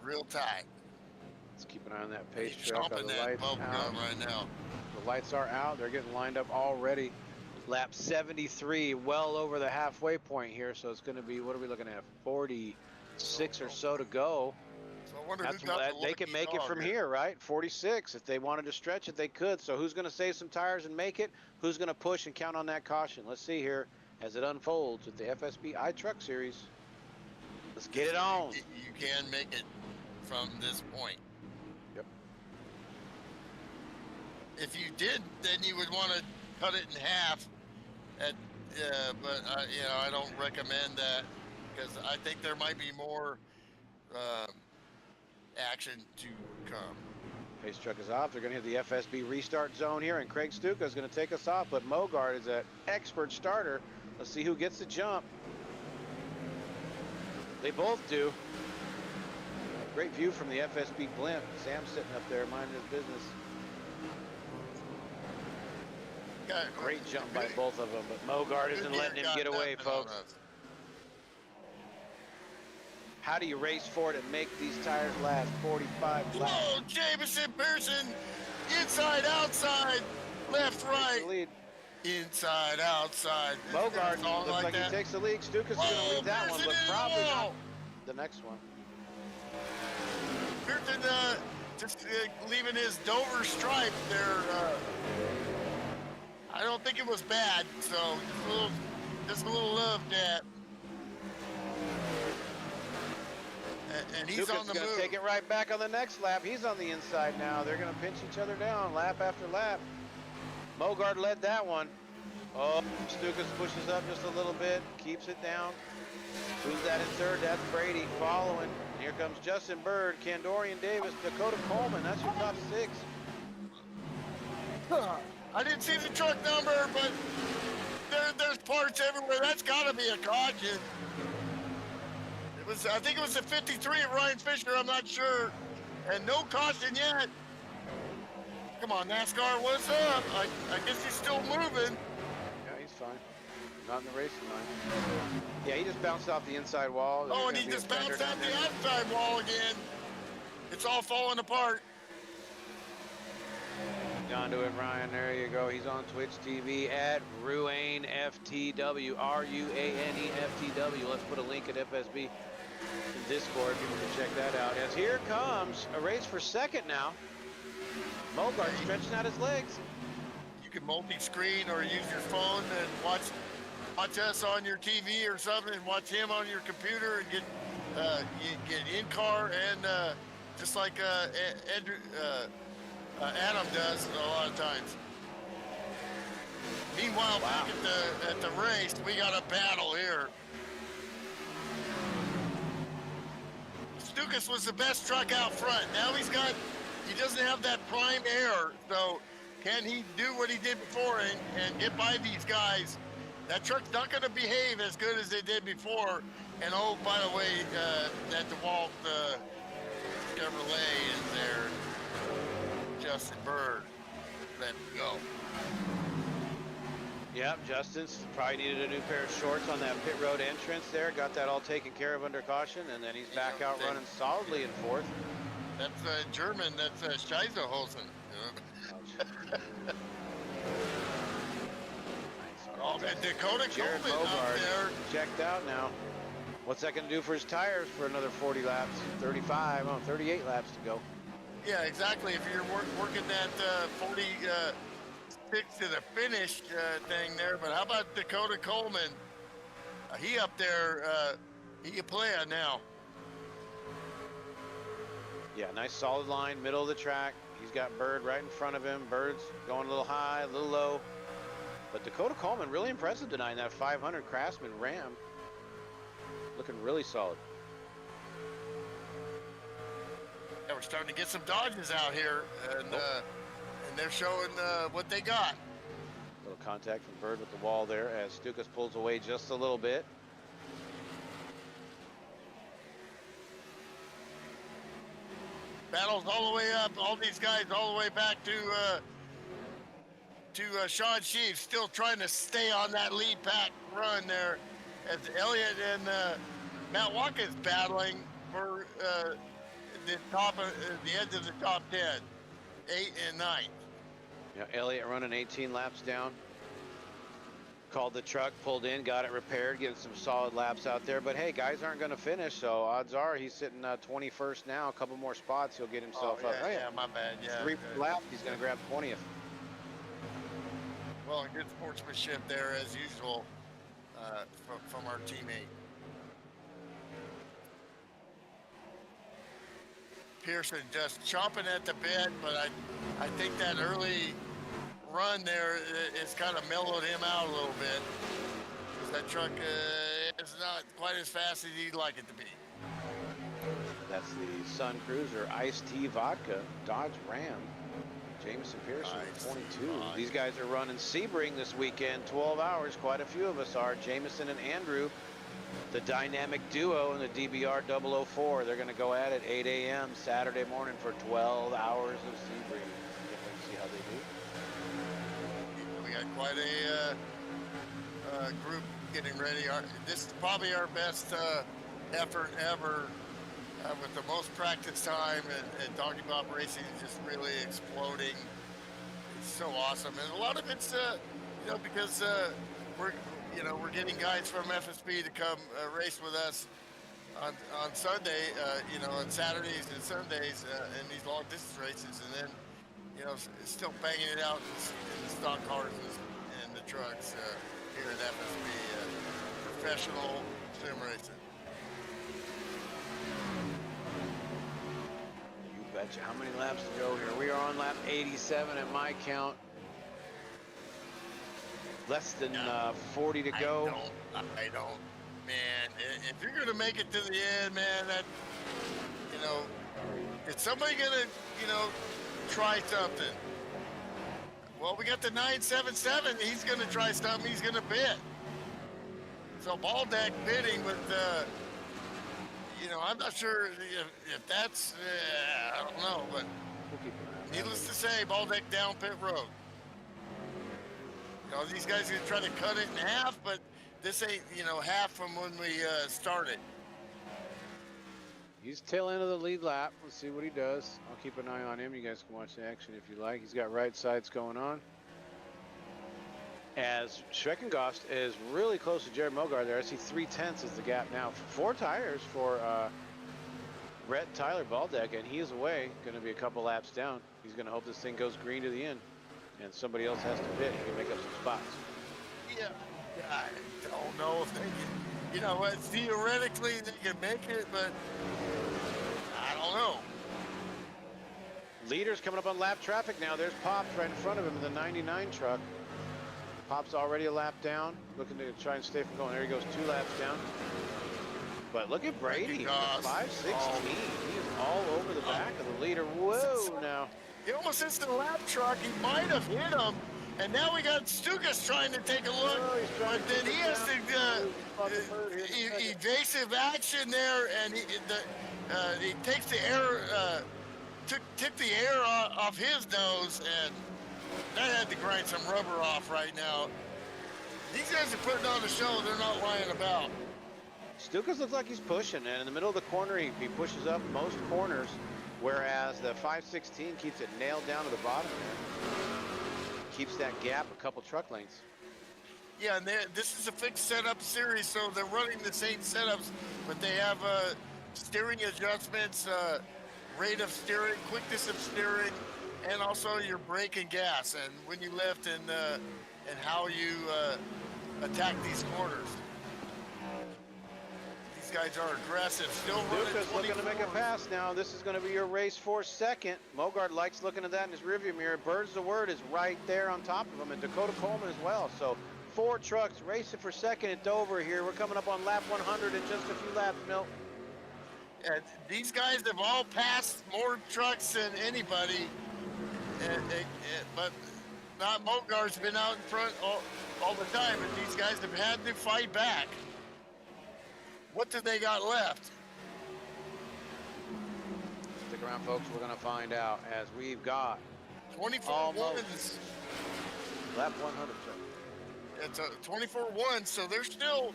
real tight. Let's keep an eye on that pace He's truck. Are chomping the that lights bubble out? gum right now. The lights are out. They're getting lined up already. Lap 73, well over the halfway point here. So it's going to be, what are we looking at? 46 or so to go. So I wonder That's who got the they can lucky make it dog from here, right? 46. If they wanted to stretch it, they could. So who's going to save some tires and make it? Who's going to push and count on that caution? Let's see here as it unfolds with the FSB iTruck Series. Let's get it on. You can make it from this point. Yep. If you did, then you would want to cut it in half. But you know, I don't recommend that because I think there might be more action to come. Pace truck is off. They're going to hit the FSB restart zone here, and Craig Stuka is going to take us off. But Mogard is an expert starter. Let's see who gets the jump. They both do. Great view from the FSB blimp. Sam's sitting up there minding his business. Great jump by both of them, but Mogard isn't letting him get away, folks. How do you race for it and make these tires last 45 laps? Whoa, Jamison Pearson, inside, outside, left, right, Lead. inside, outside. Mogard looks like that. he takes the lead. Stuka's going to lead that one, but probably not the next one. Pearson just leaving his Dover stripe there. I don't think it was bad, so just a little love that. And he's Stuka's on the going to move. take it right back on the next lap. He's on the inside now. They're going to pinch each other down lap after lap. Mogard led that one. Oh, Stukas pushes up just a little bit, keeps it down. Who's that in third? That's Brady following. And here comes Justin Bird, Candorian Davis, Dakota Coleman. That's your top 6. I didn't see the truck number, but there's parts everywhere. That's got to be a caution. I think it was a 53 of Ryan Fisher. I'm not sure, and no caution yet. Come on, NASCAR, what's up? I guess he's still moving. Yeah, he's fine. not in the racing line. Yeah, he just bounced off the inside wall. Oh, There's and gonna he be a just fender bounced down out the there. outside wall again. It's all falling apart. Onto it, Ryan. There you go. He's on Twitch TV at Ruane FTW. RUANE FTW. Let's put a link at FSB in Discord. People can check that out. As here comes a race for second now. Mogart stretching out his legs. You can multi-screen or use your phone and watch us on your TV or something, and watch him on your computer and get in car and just like Andrew. Adam does a lot of times. Meanwhile, back at the race, we got a battle here. Stukas was the best truck out front. Now he doesn't have that prime air, so can he do what he did before and get by these guys? That truck's not going to behave as good as they did before. And oh, by the way, that DeWalt Chevrolet is there. Justin Bird, let go. Yep, Justin's probably needed a new pair of shorts on that pit road entrance there. Got that all taken care of under caution, and then he's back out running solidly in fourth. That's German. That's Scheiserhosen. Oh, and Dakota Jared Coleman up there. Checked out now. What's that going to do for his tires for another 40 laps? 38 laps to go. Yeah, exactly. If you're working that 46 to the finish thing there, but how about Dakota Coleman? He up there, he can play on now. Yeah, nice solid line, middle of the track. He's got Bird right in front of him. Bird's going a little high, a little low. But Dakota Coleman, really impressive tonight in that 500 Craftsman Ram. Looking really solid. Yeah, we're starting to get some Dodges out here, and they're showing what they got. Little contact from Bird with the wall there as Stukas pulls away just a little bit. Battles all the way up. All these guys all the way back to Sean Sheaves, still trying to stay on that lead pack run there, as Elliott and Matt Watkins battling for the top of the edge of the top 10, 8 and 9. Yeah, Elliott running 18 laps down. Called the truck, pulled in, got it repaired, getting some solid laps out there. But hey, guys aren't going to finish, so odds are he's sitting 21st now. A couple more spots, he'll get himself up. Yeah, my bad. Yeah, 3 laps, he's going to grab 20th. Well, good sportsmanship there as usual from our teammate. Pearson just chomping at the bit, but I think that early run there is kind of mellowed him out a little bit, because that truck is not quite as fast as he'd like it to be. That's the Sun Cruiser Iced Tea Vodka Dodge Ram. Jameson Pearson, 22. These guys are running Sebring this weekend, 12 hours. Quite a few of us are. Jameson and Andrew, the dynamic duo in the DBR 004. They're going to go at it 8 a.m. Saturday morning for 12 hours of Sebring. Can't wait to see how they do. We got quite a group getting ready. This is probably our best effort ever, with the most practice time, and Doggy Bob Racing is just really exploding. It's so awesome, and a lot of it's because we're getting guys from FSB to come race with us on Sunday, on Saturdays and Sundays in these long distance races, and then still banging it out in the stock cars and the trucks here at FSB, professional sim racing. You betcha. How many laps to go here? We are on lap 87 at my count. Less than 40 to go. I don't, man. If you're gonna make it to the end, man, that is somebody gonna try something? Well, we got the 977. He's gonna try something. He's gonna bid. So Baldeck bidding with I'm not sure if that's I don't know, but needless to say, Baldeck down pit road. These guys are gonna try to cut it in half, but this ain't, half from when we started. He's tail end of the lead lap. Let's see what he does. I'll keep an eye on him. You guys can watch the action if you like. He's got right sides going on. As Schreckengost is really close to Jared Mogard there. I see 3/10 is the gap now. 4 tires for Brett Tyler Baldeck, and he is away. Going to be a couple laps down. He's going to hope this thing goes green to the end, and somebody else has to pit. He can make up some spots. Yeah, I don't know if they can, theoretically they can make it, but I don't know. Leaders coming up on lap traffic now. There's Pops right in front of him in the 99 truck. Pop's already a lap down, looking to try and stay from going. There he goes, 2 laps down. But look at Brady, 5:16. He is all over the back of the leader. Whoa, now. He almost hits the lap truck. He might have hit him. And now we got Stukas trying to take a look. But then he has to evasive action there, and he takes the air, took the air off his nose, and that had to grind some rubber off right now. These guys are putting on a show. They're not lying about. Stukas looks like he's pushing, and in the middle of the corner, he pushes up most corners, whereas the 5:16 keeps it nailed down to the bottom there. Keeps that gap a couple truck lengths. Yeah, and this is a fixed setup series, so they're running the same setups, but they have steering adjustments, rate of steering, quickness of steering, and also your brake and gas, and when you lift, and how you attack these corners. These guys are aggressive, still running. Lucas looking to make a pass now. This is going to be your race for second. Mogard likes looking at that in his rearview mirror. Birds the Word is right there on top of him, and Dakota Coleman as well. So 4 trucks racing for second at Dover here. We're coming up on lap 100 in just a few laps, Milt. And these guys have all passed more trucks than anybody, but not Mogard's been out in front all the time, and these guys have had to fight back. What do they got left? Stick around, folks. We're going to find out as we've got 24 ones. Lap 100. It's a 24-1, so there's still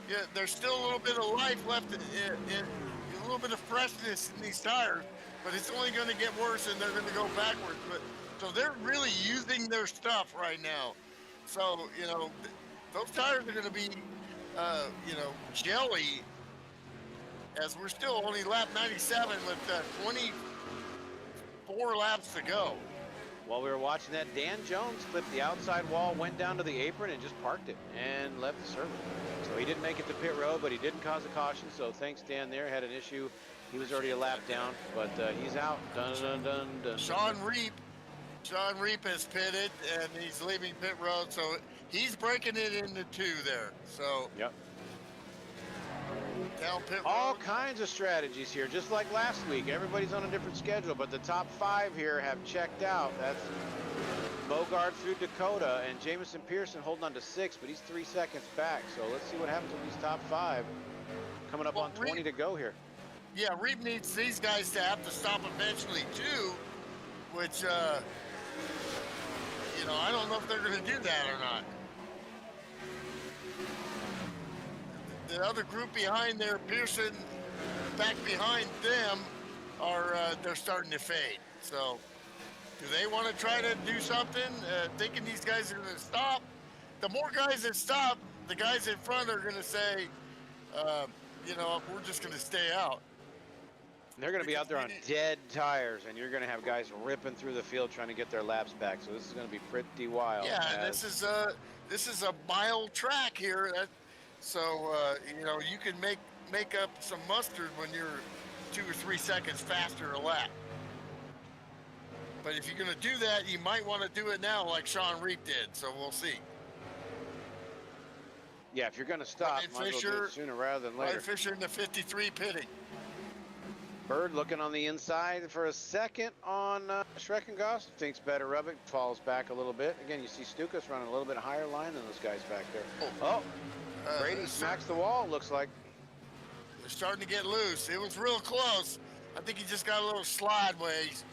a little bit of life left, a little bit of freshness in these tires, but it's only going to get worse, and they're going to go backwards. So they're really using their stuff right now. So those tires are going to be jelly, as we're still only lap 97 with 24 laps to go. While we were watching that, Dan Jones clipped the outside wall, went down to the apron, and just parked it and left the circuit. So he didn't make it to pit road, but he didn't cause a caution. So thanks, Dan. There had an issue. He was already a lap down, but he's out. Dun, dun, dun, dun. Sean Reap has pitted, and he's leaving pit road, so he's breaking it into 2 there. So yep. Down pit road. All kinds of strategies here, just like last week. Everybody's on a different schedule, but the top 5 here have checked out. That's Mogard through Dakota, and Jamison Pearson holding on to 6, but he's 3 seconds back. So let's see what happens with these top 5. Coming up on 20 to go here. Yeah, Reed needs these guys to have to stop eventually too, which I don't know if they're going to do that or not. The other group behind there, Pearson, back behind them, they're starting to fade. So, do they want to try to do something, thinking these guys are going to stop? The more guys that stop, the guys in front are going to say, we're just going to stay out. They're going to be out there on dead tires, and you're going to have guys ripping through the field trying to get their laps back. So this is going to be pretty wild. Yeah, and this is a mile track here. You can make up some mustard when you're 2 or 3 seconds faster a lap. But if you're going to do that, you might want to do it now like Sean Reap did. So we'll see. Yeah, if you're going to stop, might as well do it sooner rather than later. Ryan Fisher in the 53 pitting. Bird looking on the inside for a second on Schreckengost. Thinks better of it. Falls back a little bit. Again, you see Stukas running a little bit higher line than those guys back there. Brady smacks the wall, looks like. They're starting to get loose. It was real close. I think he just got a little slideways.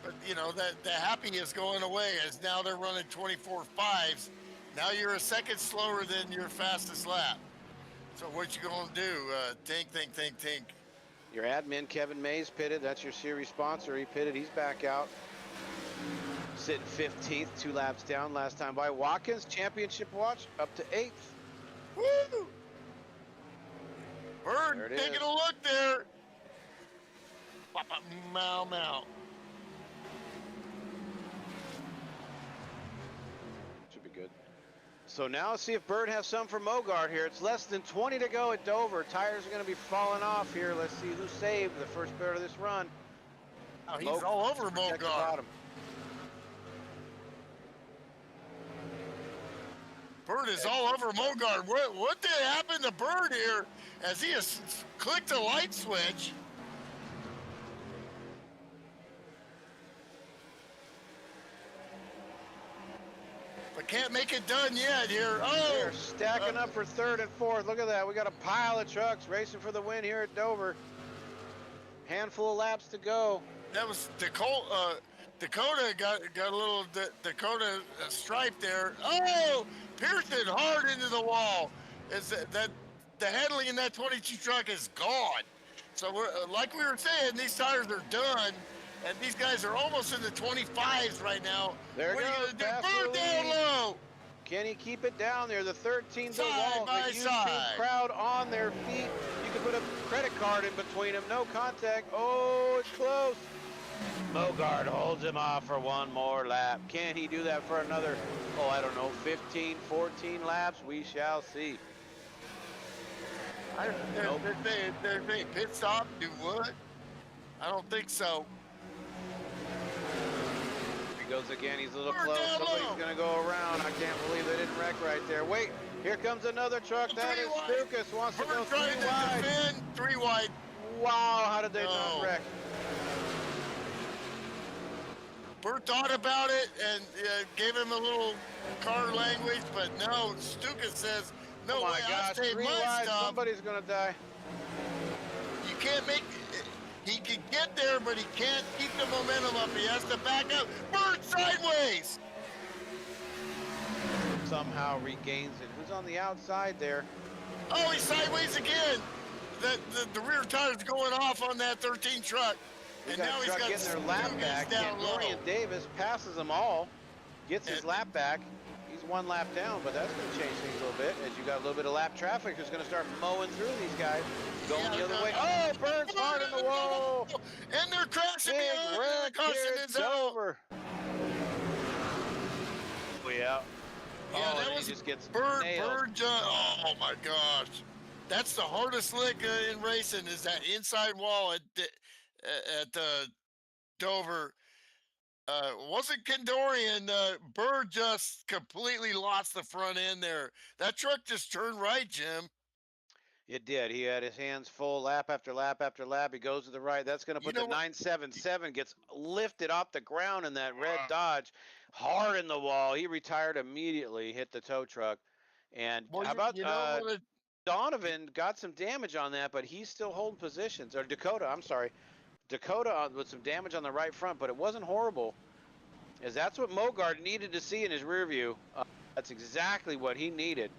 But, that the happy is going away as now they're running 24.5s Now you're a second slower than your fastest lap. So what you gonna do? Think. Your admin, Kevin Mays, pitted. That's your series sponsor. He pitted. He's back out. Sitting 15th, 2 laps down last time by. Watkins, championship watch, up to 8th. Woo! Bird taking a look there. Mow. Should be good. So now let's see if Bird has some for Mogart here. It's less than 20 to go at Dover. Tires are going to be falling off here. Let's see who saved the first bit of this run. Oh, he's all over Mogart. Bird is all over Mogart. What did happen to Bird here as he has clicked a light switch? But can't make it done yet here. Oh! They're stacking up for 3rd and 4th. Look at that. We got a pile of trucks racing for the win here at Dover. Handful of laps to go. That was Dakota got a little Dakota stripe there. Oh! Pearson hard into the wall. Is that the handling in that 22 truck is gone. So we're like we were saying, these tires are done, and these guys are almost in the 25s right now. There what goes. Bird down low. Can he keep it down there? The 13's a wall. By The YouTube side. crowd on their feet. You can put a credit card in between them. No contact. Oh, it's close. Mogart holds him off for one more lap. Can he do that for another, I don't know, 15, 14 laps? We shall see. They're saying pit stop, do what? I don't think so. He goes again. He's a little close. Somebody's going to go around. I can't believe they didn't wreck right there. Wait, here comes another truck. That is Stukas. Wants to go 3 wide. Defend, 3 wide. Wow, how did they not wreck? Bert thought about it and gave him a little car language, but no, Stukas says, no way, I'll save my stuff. Somebody's going to die. You can't make, he can get there, but he can't keep the momentum up. He has to back up. Bert sideways. Somehow regains it. Who's on the outside there? Oh, he's sideways again. The rear tire's going off on that 13 truck. And now he's got getting their lap back. Down low. Dorian Davis passes them all, gets his lap back. He's 1 lap down, but that's going to change things a little bit as you got a little bit of lap traffic who's going to start mowing through these guys, going the other way. Oh, Bird's hard in the wall. And they're crashing Big behind. wreck Caution here is at out. Dover. Yeah. Yeah, that was just gets Bird. Oh my gosh, that's the hardest lick in racing is that inside wall at Dover. Wasn't Kendorian. Bird just completely lost the front end there. That truck just turned right, Jim. It did. He had his hands full lap after lap after lap. He goes to the right. That's going to put the 977, gets lifted off the ground in that red Dodge. Hard in the wall. He retired immediately, hit the tow truck. And how about Donovan got some damage on that, but he's still holding positions. Or Dakota, I'm sorry. Dakota with some damage on the right front, but it wasn't horrible. As that's what Mogart needed to see in his rear view. That's exactly what he needed.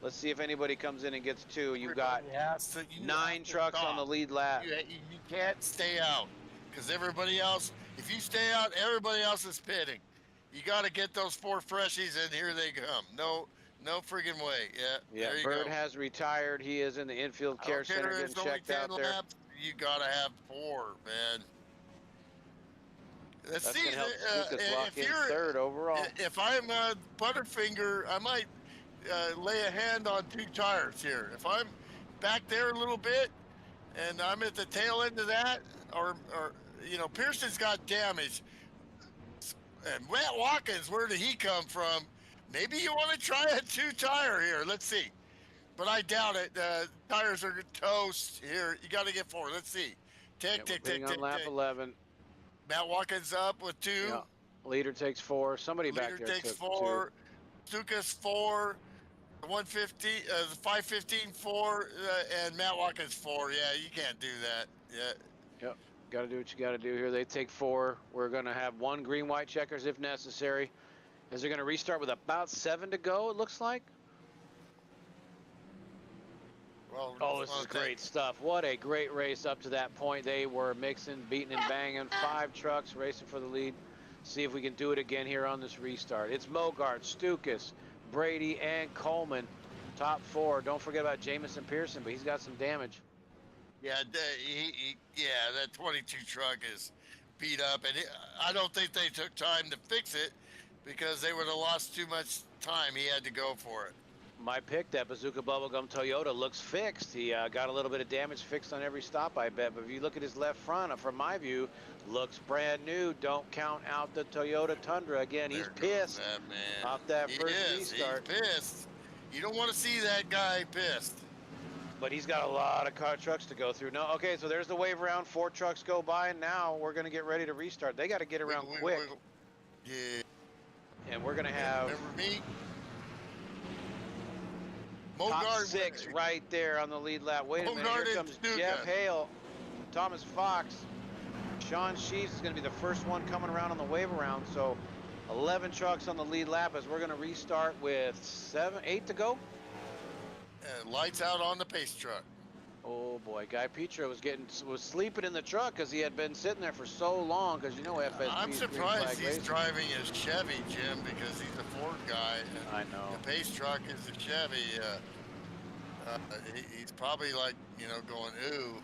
Let's see if anybody comes in and gets 2. You've got 9 trucks on the lead lap. You can't stay out because everybody else, if you stay out, everybody else is pitting. You got to get those 4 freshies, and here they come. No friggin' way. Yeah. Bird has retired. He is in the infield care center getting checked out there. Laps, you got to have 4, man. Let's see. If you're 3rd overall. If I'm Butterfinger, I might lay a hand on 2 tires here. If I'm back there a little bit and I'm at the tail end of that, or Pearson's got damage. And Matt Watkins, where did he come from? Maybe you want to try a 2 tire here. Let's see. But I doubt it. Tires are toast here. You got to get 4. Let's see. Tick. On lap 11. Matt Watkins up with 2. Yeah. Leader takes 4. Somebody back there takes took 4. Stukas 4. 150, 515 4, and Matt Watkins 4. Yeah, you can't do that. Yeah. Yep. Got to do what you got to do here. They take 4. We're going to have 1 green-white checkers if necessary. Is they're going to restart with about 7 to go, it looks like? Well, Oh, this is great stuff. What a great race up to that point. They were mixing, beating, and banging. 5 trucks racing for the lead. See if we can do it again here on this restart. It's Mogart, Stukas, Brady, and Coleman. Top 4. Don't forget about Jamison Pearson, but he's got some damage. Yeah, yeah, that 22 truck is beat up, and I don't think they took time to fix it because they would have lost too much time. He had to go for it. My pick, that Bazooka Bubblegum Toyota, looks fixed. He got a little bit of damage fixed on every stop, I bet. But if you look at his left front, from my view, looks brand new. Don't count out the Toyota Tundra. Again, he's pissed that man. off that first restart. He's pissed. You don't want to see that guy pissed. But he's got a lot of car trucks to go through. No, okay, so there's the wave around. 4 trucks go by, and now we're going to get ready to restart. They got to get around quick. Yeah. And we're going to have... Remember me? Top 6 right there on the lead lap. Wait a minute, here comes Jeff Hale, Thomas Fox. Sean Sheaves is going to be the first one coming around on the wave around. So 11 trucks on the lead lap as we're going to restart with 8 to go. Lights out on the pace truck. Oh boy, Guy Petro was sleeping in the truck because he had been sitting there for so long. Because you know FSB. I'm surprised he's driving his Chevy, Jim, because he's a Ford guy. I know. The pace truck is a Chevy. He's probably like, going, ooh.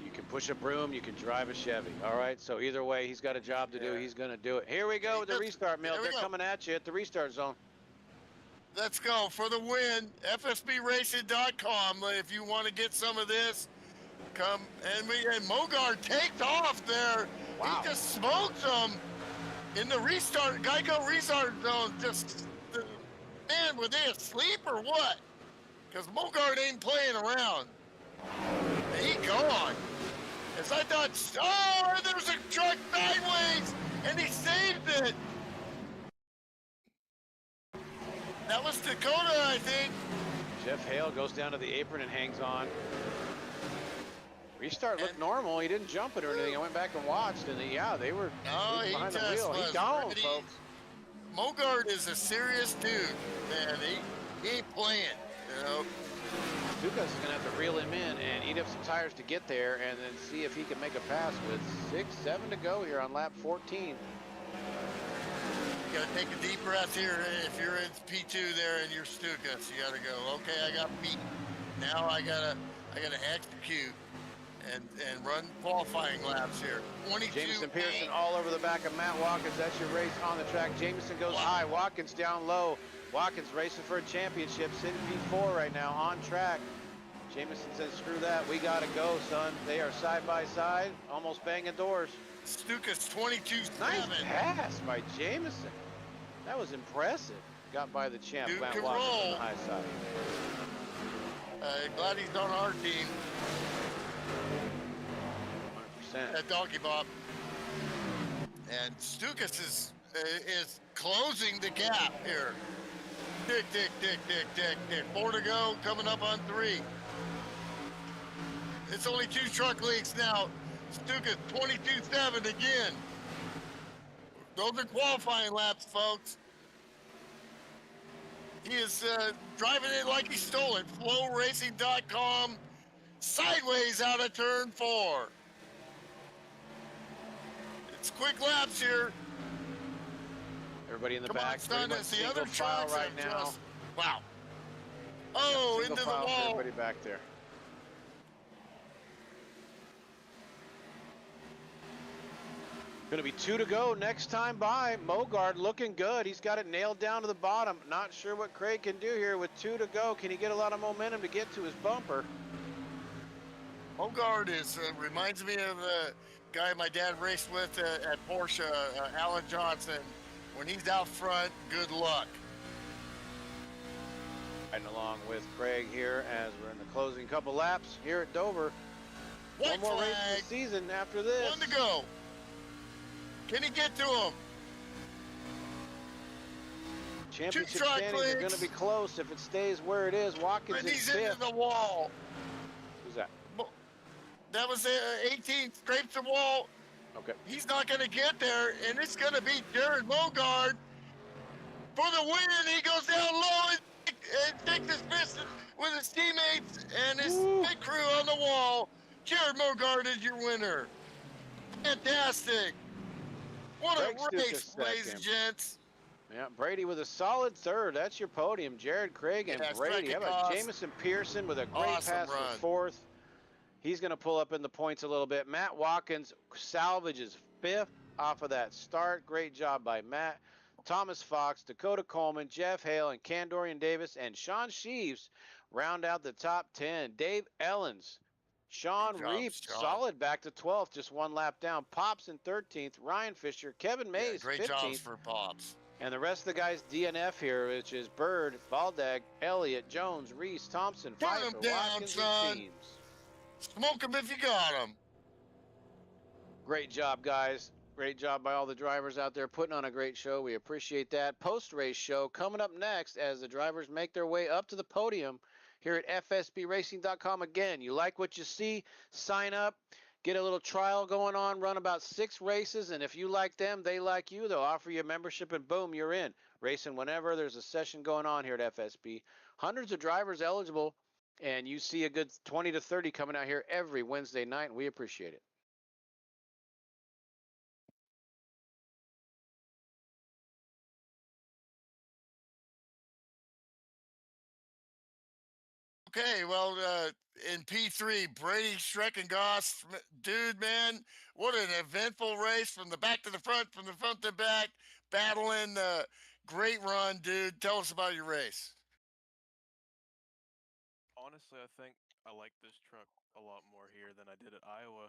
You can push a broom, you can drive a Chevy. All right, so either way, he's got a job to do. He's going to do it. Here we go with the restart, Milt. They're coming at you at the restart zone. Let's go for the win. FSBRacing.com. If you want to get some of this, come. And Mogard takes off there. Wow. He just smokes them in the restart, Geico restart zone. Just, man, were they asleep or what? Because Mogard ain't playing around. He gone. As I thought, oh, there's a truck sideways, and he saved it. That was Dakota, I think. Jeff Hale goes down to the apron and hangs on. Restart looked normal. He didn't jump it or anything. I went back and watched, and they were behind the wheel. He gone, folks. Mogard is a serious dude, man. He ain't playing, Lucas is going to have to reel him in and eat up some tires to get there and then see if he can make a pass with 6-7 to go here on lap 14. You got to take a deep breath here. If you're in P2 there and you're Stukas, you got to go, okay, I got beat. Now I gotta execute and run qualifying laps here. 22. Jamison Pearson all over the back of Matt Watkins. That's your race on the track. Jamison goes high, Watkins down low. Watkins racing for a championship, sitting P4 right now on track. Jamison says, screw that, we gotta go, son. They are side by side, almost banging doors. Stukas 22-7. Nice pass by Jamison. That was impressive. Got by the champ, Matt Watkins on the high side. Glad he's on our team. 100%. That Donkey Bob. And Stukas is closing the gap here. Tick, tick, tick, tick, tick, tick. 4 to go, coming up on 3. It's only 2 truck leagues now. Stukas 22-7 again. Those are qualifying laps, folks. He is driving it like he stole it. FlowRacing.com, sideways out of turn 4. It's quick laps here. Everybody in the Come back. on, son, it's the other file trucks right now. Wow. Oh, into the wall. Everybody back there. Going to be 2 to go next time by. Mogard looking good. He's got it nailed down to the bottom. Not sure what Craig can do here with 2 to go. Can he get a lot of momentum to get to his bumper? Mogard reminds me of the guy my dad raced with at Porsche, Alan Johnson. When he's out front, good luck. Riding along with Craig here as we're in the closing couple laps here at Dover. White One more race flag. of the season after this. 1 to go. Can he get to him? Championship standings are going to be close if it stays where it is. Watkins And is he's 5th. into the wall. Who's that? That was 18, scrapes the wall. Okay. He's not going to get there, and it's going to be Jared Mogard. for the win. He goes down low and takes his fist with his teammates and his pit crew on the wall. Jared Mogard is your winner. Fantastic. What Greg a race, Stukas ladies and second. gents. Yeah, Brady with a solid third. That's your podium. Jared, Craig, and Yeah, Brady. How second about cost. Jamison Pearson with a great Awesome pass run. for fourth? He's going to pull up in the points a little bit. Matt Watkins salvages fifth off of that start. Great job by Matt. Thomas Fox, Dakota Coleman, Jeff Hale, and Candorian Davis, and Sean Sheaves round out the top 10. Dave Ellens, Sean Good job, Reap, Sean. solid back to 12th, just one lap down. Pops in 13th. Ryan Fisher, Kevin Yeah, Mays, great 15th. jobs for Pops. And the rest of the guys DNF here, which is Bird, Baldag, Elliott, Jones, Reese, Thompson, Burn Pfeiffer, them down, Watkins, son. and Teams. Smoke them if you got them. Great job, guys. Great job by all the drivers out there putting on a great show. We appreciate that. Post-race show coming up next as the drivers make their way up to the podium here at FSBRacing.com. Again, you like what you see, sign up, get a little trial going on, run about 6 races, and if you like them, they like you. They'll offer you a membership, and boom, you're in. Racing whenever there's a session going on here at FSB. Hundreds of drivers eligible, and you see a good 20 to 30 coming out here every Wednesday night, and we appreciate it. Okay, well, in P3, Brady Schreckengoss, dude, man, what an eventful race from the back to the front, from the front to back, battling. Great run, dude. Tell us about your race. Honestly, I think I like this truck a lot more here than I did at Iowa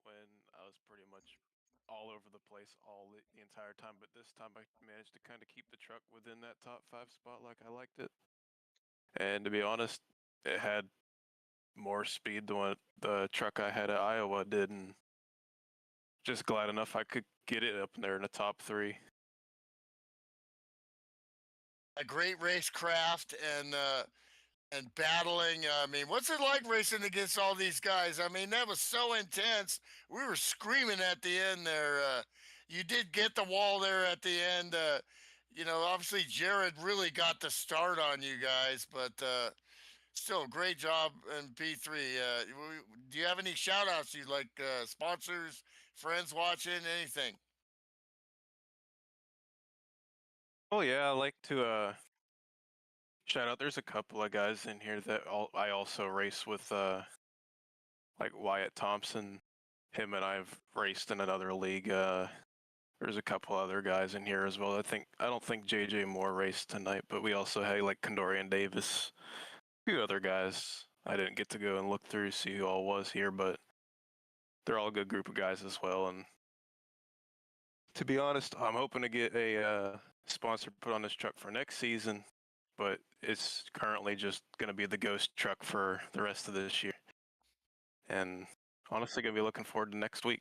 when I was pretty much all over the place the entire time. But this time I managed to kind of keep the truck within that top 5 spot like I liked it. And to be honest, it had more speed than what the truck I had at Iowa did, and just glad enough I could get it up there in the top 3. A great racecraft and battling. I mean, what's it like racing against all these guys? I mean, that was so intense. We were screaming at the end there. You did get the wall there at the end. Obviously Jared really got the start on you guys, but still, great job in P3. Do you have any shout outs you'd like, sponsors, friends watching, anything? Oh yeah, I like to shout out. There's a couple of guys in here that I also race with, like Wyatt Thompson. Him and I've raced in another league. There's a couple other guys in here as well. I don't think JJ Moore raced tonight, but we also had like Condorian Davis, a few other guys. I didn't get to go and look through see who all was here, but they're all a good group of guys as well. And to be honest, I'm hoping to get a sponsor put on this truck for next season, but it's currently just going to be the ghost truck for the rest of this year. And honestly, going to be looking forward to next week.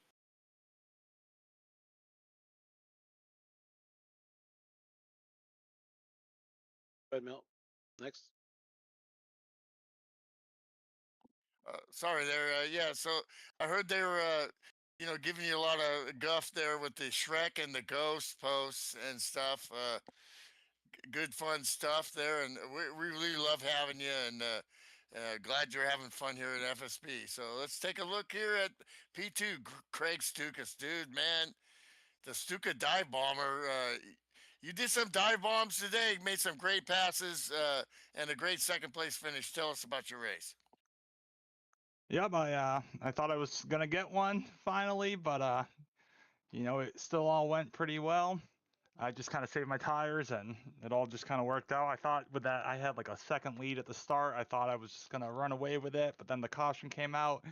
Red Mill. Next. Sorry there. Yeah, so I heard they were, giving you a lot of guff there with the Shrek and the Ghost posts and stuff. Good fun stuff there, and we really love having you, and glad you're having fun here at FSB. So let's take a look here at P2. Craig Stukas, dude, man, the Stuka dive bomber. You did some dive bombs today, made some great passes, and a great second place finish. Tell us about your race. Yep, I thought I was gonna get one finally, but it still all went pretty well. I just kind of saved my tires, and it all just kind of worked out. I thought with that I had like a second lead at the start. I thought I was just gonna run away with it, but then the caution came out,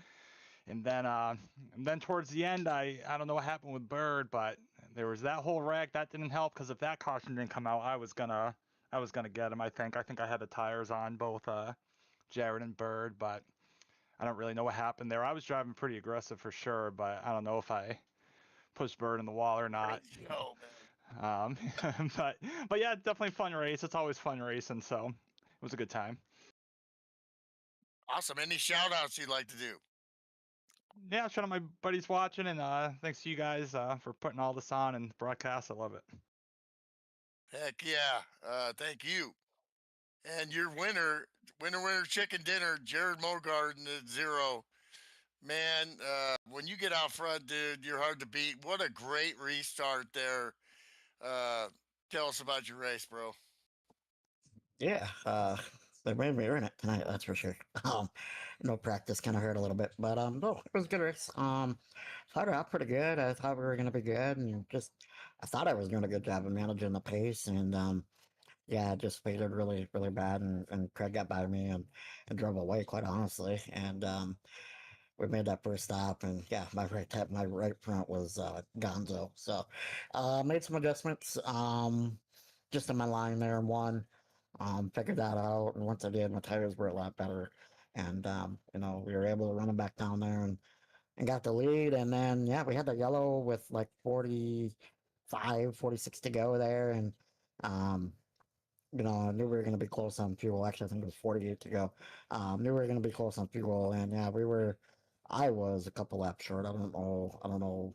and then towards the end, I don't know what happened with Bird, but there was that whole wreck that didn't help because if that caution didn't come out, I was gonna get him. I think I had the tires on both Jared and Bird, but I don't really know what happened there. I was driving pretty aggressive for sure, but I don't know if I pushed Bird in the wall or not. Great show, man. But yeah, definitely fun race. It's always fun racing, so it was a good time. Awesome. Any shout outs you'd like to do? Yeah, shout out my buddies watching, and thanks to you guys for putting all this on and broadcast. I love it. Heck yeah. Thank you. And your winner, chicken dinner, Jared Mogarden at 0. Man, when you get out front, dude, you're hard to beat. What a great restart there. Uh, Tell us about your race, bro. Yeah, they made me earn it tonight. That's for sure. No practice kind of hurt a little bit, but no, it was a good race. Started out pretty good. I thought we were gonna be good, and just I thought I was doing a good job of managing the pace, and yeah, I just faded really, really bad, and Craig got by me and drove away, quite honestly, and we made that first stop, and yeah, my right front was Gonzo. So made some adjustments just in my line there and one. Figured that out, and once I did, my tires were a lot better, and we were able to run them back down there and got the lead, and then yeah, we had the yellow with like 45, 46 to go there, and um, I knew we were going to be close on fuel. Actually, I think it was 48 to go. Knew we were going to be close on fuel, and yeah, I was a couple laps short. I don't know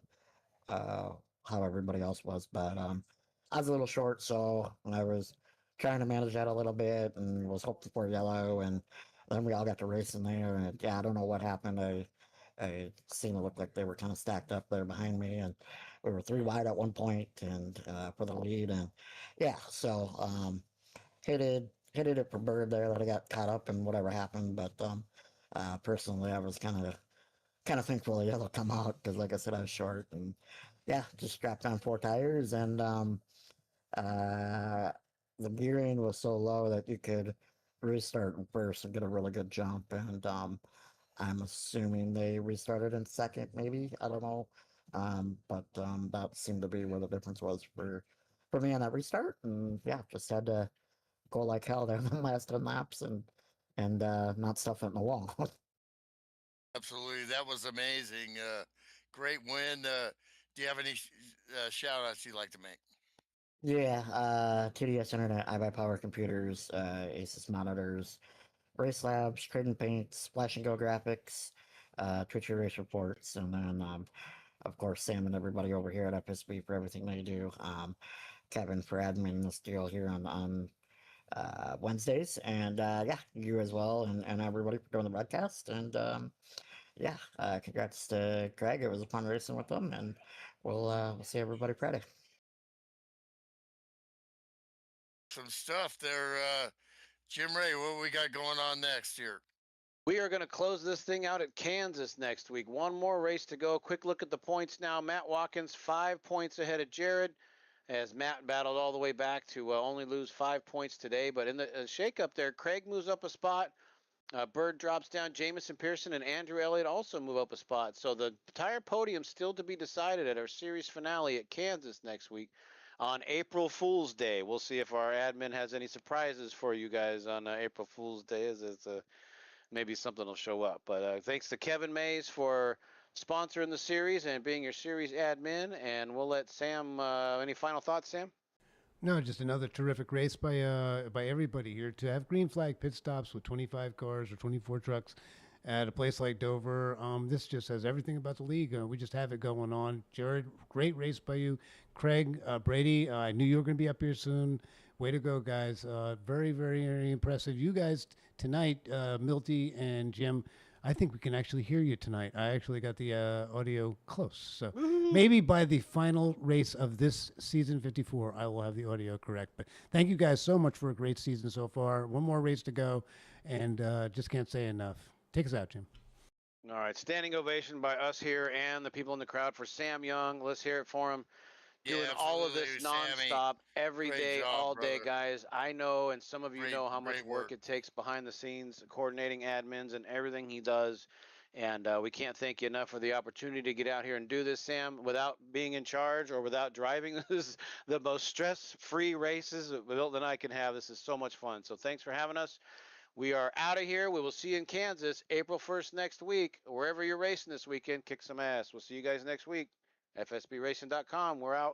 uh, how everybody else was, but I was a little short, so I was trying to manage that a little bit and was hoping for yellow, and then we all got to racing there, and yeah, I don't know what happened. I seen it look like they were kind of stacked up there behind me, and we were 3 wide at one point, and for the lead, and yeah, so hated it for Bird there that I got caught up in whatever happened, but personally, I was kind of thankful the yellow come out because, like I said, I was short, and yeah, just strapped on 4 tires, and uh, the gearing was so low that you could restart in first and get a really good jump, and I'm assuming they restarted in second, maybe, I don't know, but that seemed to be where the difference was for me on that restart, and yeah, just had to go like hell there in the last 10 laps and not stuff it in the wall. Absolutely. That was amazing. Great win. Do you have any shout outs you'd like to make? Yeah, TDS Internet, iBuyPower Computers, Asus Monitors, Race Labs, Trade and Paint, Splash and Go Graphics, Twitch Your Race Reports, and then, of course, Sam and everybody over here at FSB for everything they do. Kevin for admin this deal here on Wednesdays, and yeah, you as well, and everybody for doing the broadcast. And yeah, congrats to Craig. It was a fun racing with them, and we'll see everybody Friday. Some stuff there. Jim Ray, what we got going on next here? We are going to close this thing out at Kansas next week. One more race to go. Quick look at the points now. Matt Watkins, 5 points ahead of Jared, as Matt battled all the way back to only lose 5 points today. But in the shakeup there, Craig moves up a spot. Bird drops down. Jamison Pearson and Andrew Elliott also move up a spot. So the entire podium still to be decided at our series finale at Kansas next week on April Fool's Day. We'll see if our admin has any surprises for you guys on April Fool's Day, as it's maybe something will show up. But thanks to Kevin Mays for sponsoring the series and being your series admin. And we'll let Sam, any final thoughts, Sam? No, just another terrific race by everybody here to have green flag pit stops with 25 cars or 24 trucks at a place like Dover. This just has everything about the league. We just have it going on. Jared, great race by you. Craig, Brady, I knew you were going to be up here soon. Way to go, guys. Very, very, very impressive. You guys tonight, Milty and Jim, I think we can actually hear you tonight. I actually got the audio close. So maybe by the final race of this season 54, I will have the audio correct. But thank you guys so much for a great season so far. One more race to go, and just can't say enough. Take us out, Jim. All right, standing ovation by us here and the people in the crowd for Sam Young. Let's hear it for him. Doing all of this nonstop, every day, all day, guys. I know, and some of you know how much work it takes behind the scenes, coordinating admins and everything he does. And we can't thank you enough for the opportunity to get out here and do this, Sam, without being in charge or without driving. This is the most stress-free races that Milton and I can have. This is so much fun. So thanks for having us. We are out of here. We will see you in Kansas April 1st next week. Wherever you're racing this weekend, kick some ass. We'll see you guys next week. FSBRacing.com. We're out.